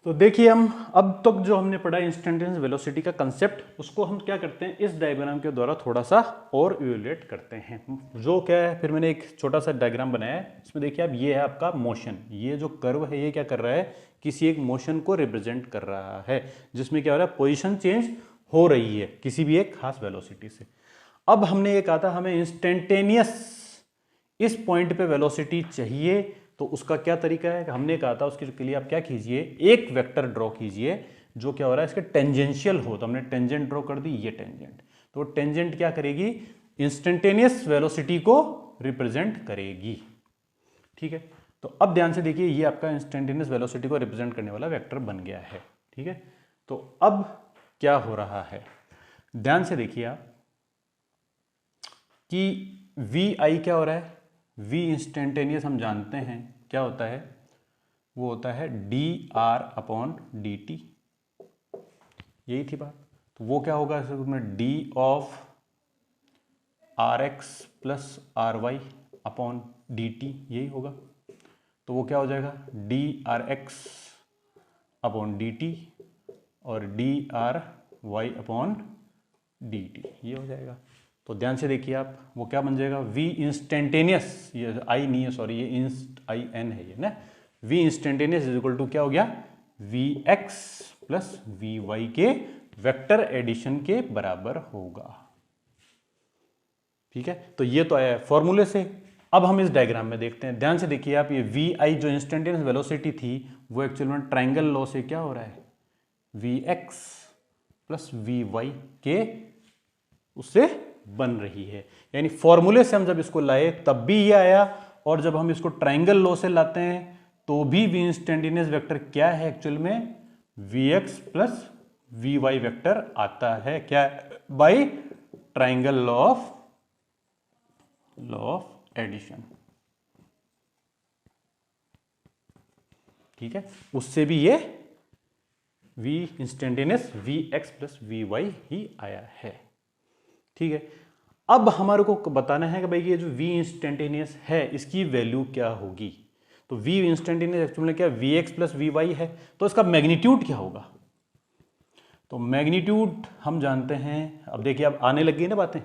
तो देखिए हम अब तक जो हमने पढ़ा इंस्टेंटेनियस वेलोसिटी का कंसेप्ट, उसको हम क्या करते हैं इस डायग्राम के द्वारा थोड़ा सा और इवेल्युएट करते हैं। जो क्या है, फिर मैंने एक छोटा सा डायग्राम बनाया है, इसमें देखिए आप, ये है आपका मोशन, ये जो कर्व है ये क्या कर रहा है, किसी एक मोशन को रिप्रेजेंट कर रहा है, जिसमें क्या हो रहा है, पोजिशन चेंज हो रही है किसी भी एक खास वेलोसिटी से। अब हमने ये कहा था हमें इंस्टेंटेनियस इस पॉइंट पे वेलोसिटी चाहिए, तो उसका क्या तरीका है, हमने कहा था उसके लिए आप क्या कीजिए, एक वेक्टर ड्रॉ कीजिए जो क्या हो रहा है इसके टेंजेंशियल हो, तो हमने टेंजेंट ड्रॉ कर दी, ये टेंजेंट, तो टेंजेंट क्या करेगी, इंस्टेंटेनियस वेलोसिटी को रिप्रेजेंट करेगी, ठीक है। तो अब ध्यान से देखिए, ये आपका इंस्टेंटेनियस वेलोसिटी को रिप्रेजेंट करने वाला वेक्टर बन गया है, ठीक है। तो अब क्या हो रहा है, ध्यान से देखिए आप कि वी आई क्या हो रहा है, वी इंस्टेंटेनियस हम जानते हैं क्या होता है, वो होता है d are upon D t, यही थी बात। तो वो क्या होगा इसमें, d of r x plus r y upon D t, यही होगा। तो वो क्या हो जाएगा, d r x upon D t और d r y upon D t, ये हो जाएगा। तो ध्यान से देखिए आप, वो क्या बन जाएगा, वी इंस्टेंटेनियस, ये आई नहीं है सॉरी, ये इंस्ट आई एन है ये ना, V instantaneous is equal to क्या हो गया, V X plus we Y के वेक्टर एडिशन के बराबर होगा, ठीक है। तो ये तो आया फॉर्मूले से। अब हम इस डायग्राम में देखते हैं, ध्यान से देखिए आप, ये वी आई जो इंस्टेंटेनियस वेलोसिटी थी वो एक्चुअल में ट्राइंगल लॉ से क्या हो रहा है, V X plus we Y के उससे बन रही है, यानी फॉर्मूले से हम जब इसको लाए तब भी ये आया, और जब हम इसको ट्राइंगल लॉ से लाते हैं तो भी वी इंस्टेंटेनियस वेक्टर क्या है एक्चुअल में, V X plus we Y vector आता है, क्या, by triangle law of addition, ठीक है, उससे भी ये v instantaneous vx plus vy ही आया है। ठीक है, अब हमारे को बताना है कि भाई ये जो v इंस्टेंटेनियस है इसकी वैल्यू क्या होगी। तो v इंस्टेंटेनियस एक्चुअल में क्या vx प्लस vy है, तो इसका मैग्नीट्यूड क्या होगा। तो मैग्नीट्यूड हम जानते हैं, अब देखिए अब आने लगी ना बातें,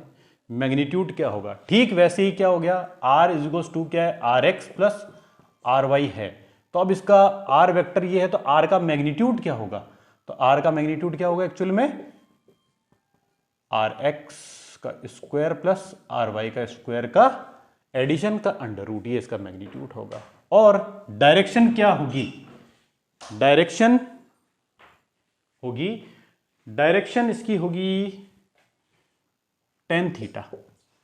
मैग्नीट्यूड क्या होगा। ठीक वैसे ही क्या हो गया, r इज टू क्या है rx प्लस ry है। तो अब इसका r वेक्टर ये है तो r का मैग्नीट्यूड क्या होगा। तो r का मैग्नीट्यूड क्या होगा एक्चुअल में rx का स्क्वायर प्लस ry का स्क्वायर का एडिशन का अंडर रूट, ये इसका मैग्नीट्यूड होगा। और डायरेक्शन क्या होगी, डायरेक्शन होगी, डायरेक्शन इसकी होगी tan थीटा।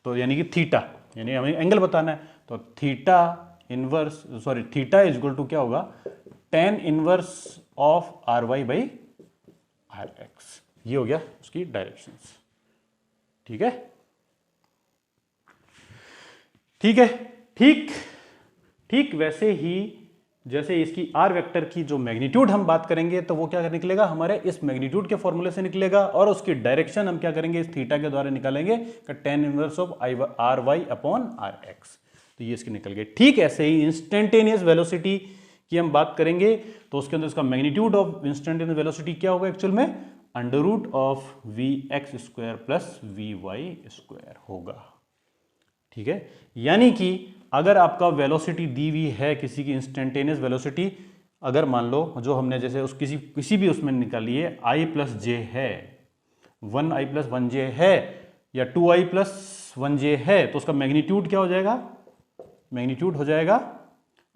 तो यानी कि थीटा यानी हमें एंगल बताना है, तो theta inverse sorry theta is equal to क्या होगा tan inverse of ry by rx। ये हो गया उसकी डायरेक्शंस। ठीक है, ठीक है, ठीक वैसे ही जैसे इसकी r वेक्टर की जो मैग्नीट्यूड हम बात करेंगे तो वो क्या निकलेगा हमारे इस मैग्नीट्यूड के फॉर्मूले से निकलेगा, और उसकी डायरेक्शन हम क्या करेंगे इस थीटा के द्वारा निकालेंगे tan inverse of ry upon rx। तो ये इसकी निकल गई। ठीक ऐसे ही इंस्टेंटेनियस वेलोसिटी की हम बात करेंगे तो उसके अंदर इसका मैग्नीट्यूड ऑफ इंस्टेंटेनियस वेलोसिटी क्या होगा एक्चुअल में under root of vx square plus vy square होगा। ठीक है, यानी कि अगर आपका वेलोसिटी दी हुई है किसी की इंस्टेंटेनियस वेलोसिटी, अगर मान लो जो हमने जैसे उस किसी भी उसमें निकाली है i प्लस जे है, 1i प्लस 1j है या 2i प्लस 1j है, तो उसका मैग्नीट्यूड क्या हो जाएगा, मैग्नीट्यूड हो जाएगा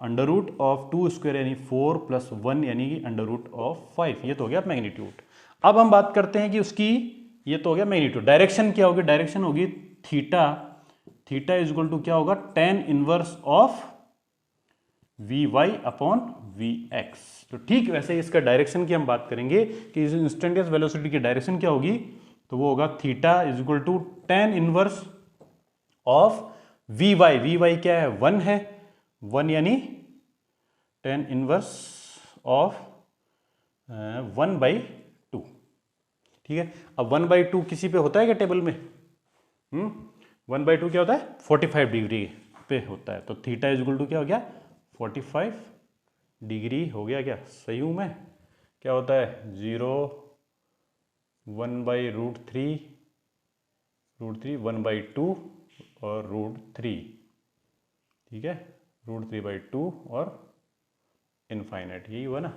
अंडर रूट ऑफ 2 स्क्वायर यानी 4 प्लस 1 यानी कि अंडर रूट ऑफ 5। ये तो हो गया मैग्नीट्यूड। अब हम बात करते हैं कि उसकी, ये तो हो गया मैग्नीट्यूड, डायरेक्शन क्या होगी, डायरेक्शन होगी theta, theta is equal to क्या होगा tan inverse of vy upon vx। तो ठीक वैसे ही इसका डायरेक्शन की हम बात करेंगे कि इस इंस्टेंटेनियस वेलोसिटी की डायरेक्शन क्या होगी, तो वो होगा theta is equal to tan inverse of vy क्या है 1 है, 1 यानी tan इनवर्स ऑफ 1/2। ठीक है, अब 1/2 किसी पे होता है क्या टेबल में, 1/2 क्या होता है 45 डिग्री पे होता है। तो थीटा इज इक्वल टू क्या हो गया 45 डिग्री हो गया। क्या सही हूं मैं, क्या होता है 0 1/√3 1/2 और √3। ठीक है, √3/2 और इनफाइनाइट, यही हुआ ना,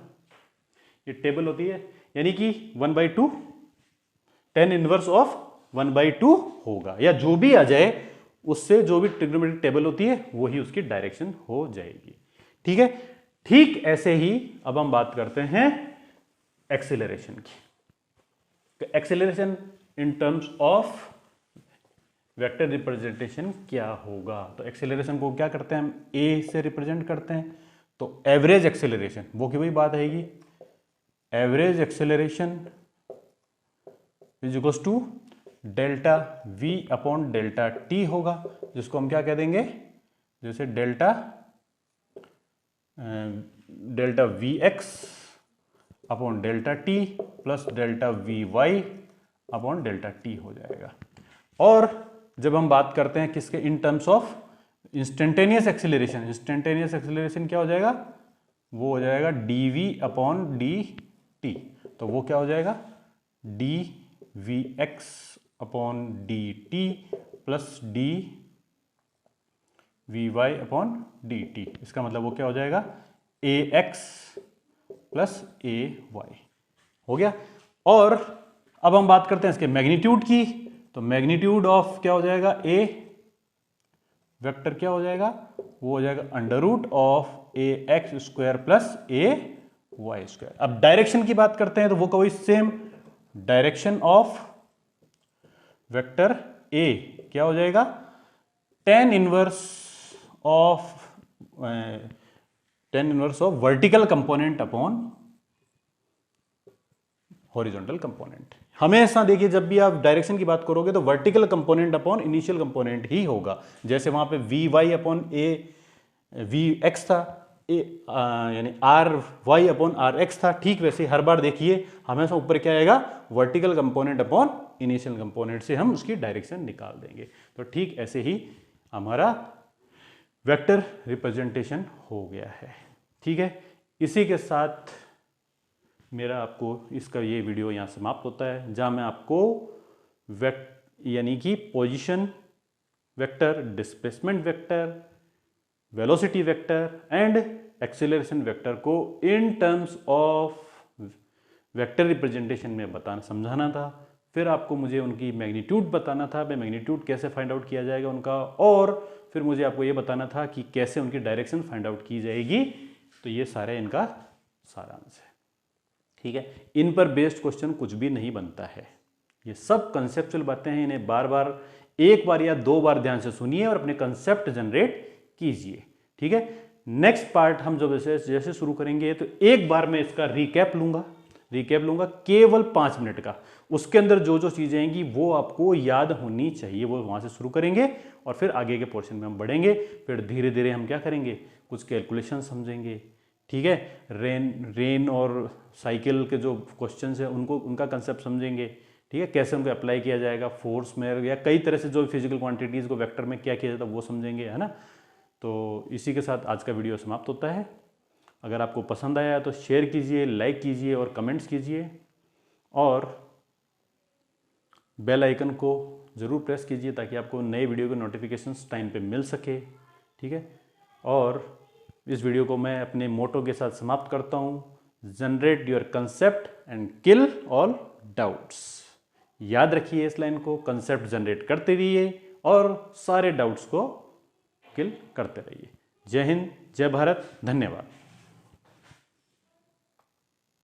ये टेबल होती है। यानी कि 1/2 tan इनवर्स ऑफ 1/2 होगा, या जो भी आ जाए उससे जो भी ट्रिग्नोमेट्रिक टेबल होती है वही उसकी डायरेक्शन हो जाएगी। ठीक है, ठीक ऐसे ही अब हम बात करते हैं एक्सेलरेशन की। Acceleration in terms of vector representation क्या होगा। तो एक्सेलरेशन को क्या करते हैं हम ए से रिप्रेजेंट करते हैं, तो एवरेज एक्सेलरेशन वो की वही बात आएगी, average acceleration is equals to delta v upon delta T होगा, जिसको हम क्या कह देंगे, जैसे delta V X upon delta T plus delta V Y upon delta T हो जाएगा। और जब हम बात करते हैं किसके, in terms of instantaneous acceleration, instantaneous acceleration क्या हो जाएगा, वो हो जाएगा D V upon D T. तो वो क्या हो जाएगा D V X upon D T plus D V Y upon D T. इसका मतलब वो क्या हो जाएगा A X plus A Y हो गया। और अब हम बात करते हैं इसके मैग्नीट्यूड की, तो मैग्नीट्यूड ऑफ क्या हो जाएगा ए वेक्टर क्या हो जाएगा, वो हो जाएगा under root of A X square plus A Y square. अब डायरेक्शन की बात करते हैं तो वो कोई same, direction of vector A क्या हो जाएगा tan इनवर्स ऑफ vertical component upon horizontal component. हमेशा देखिए जब भी आप डायरेक्शन की बात करोगे तो vertical component upon initial component ही होगा। जैसे वहां पे v Y upon a v x था, यानी r y upon r x था, ठीक वैसे हर बार देखिए हमेशा ऊपर क्या आएगा, vertical component upon initial component से हम उसकी डायरेक्शन निकाल देंगे। तो ठीक ऐसे ही हमारा वेक्टर रिप्रेजेंटेशन हो गया है। ठीक है, इसी के साथ मेरा आपको इसका ये वीडियो यहाँ समाप्त होता है, जहाँ मैं आपको यानी कि position vector, displacement vector, velocity vector and acceleration vector को in terms of vector representation में बताना समझाना था। फिर आपको मुझे उनकी मैग्नीट्यूड बताना था, मैं मैग्नीट्यूड कैसे फाइंड आउट किया जाएगा उनका, और फिर मुझे आपको ये बताना था कि कैसे उनकी डायरेक्शन फाइंड आउट की जाएगी। तो ये सारे इनका सारांश है। ठीक है, इन पर बेस्ड क्वेश्चन कुछ भी नहीं बनता है। ये सब कंसेप्चुअल बातें हैं, इन्हें बार बार एक बार या दो बार ध्यान से सुनिए और अपने कंसेप्ट जनरेट कीजिए। ठीक है, नेक्स्ट पार्ट हम जब जैसे शुरू करेंगे तो एक बार मैं इसका रिकैप लूंगा केवल 5 मिनट का। उसके अंदर जो जो चीजें आएंगी वो आपको याद होनी चाहिए, वो वहां से शुरू करेंगे और फिर आगे के पोर्शन में हम बढ़ेंगे। फिर धीरे धीरे हम क्या करेंगे, कुछ कैलकुलेशन समझेंगे। ठीक है, रेन और साइकिल के जो क्वेश्चन है उनका कंसेप्ट समझेंगे। ठीक है, कैसे उनको अप्लाई किया जाएगा फोर्स में, या कई तरह से जो फिजिकल क्वांटिटीज को वेक्टर में क्या किया जाता है वो समझेंगे, है ना। तो इसी के साथ आज का वीडियो समाप्त होता है। अगर आपको पसंद आया तो शेयर कीजिए, लाइक कीजिए और कमेंट्स कीजिए, और बेल आइकन को ज़रूर प्रेस कीजिए ताकि आपको नए वीडियो के नोटिफिकेशंस टाइम पे मिल सके। ठीक है, और इस वीडियो को मैं अपने मोटो के साथ समाप्त करता हूँ, generate your concept and kill all doubts. याद रखिए इस लाइन को, कंसेप्ट जनरेट करते रहिए और सारे डाउट्स को किल करते रहिए। जय हिंद, जय भारत, धन्यवाद।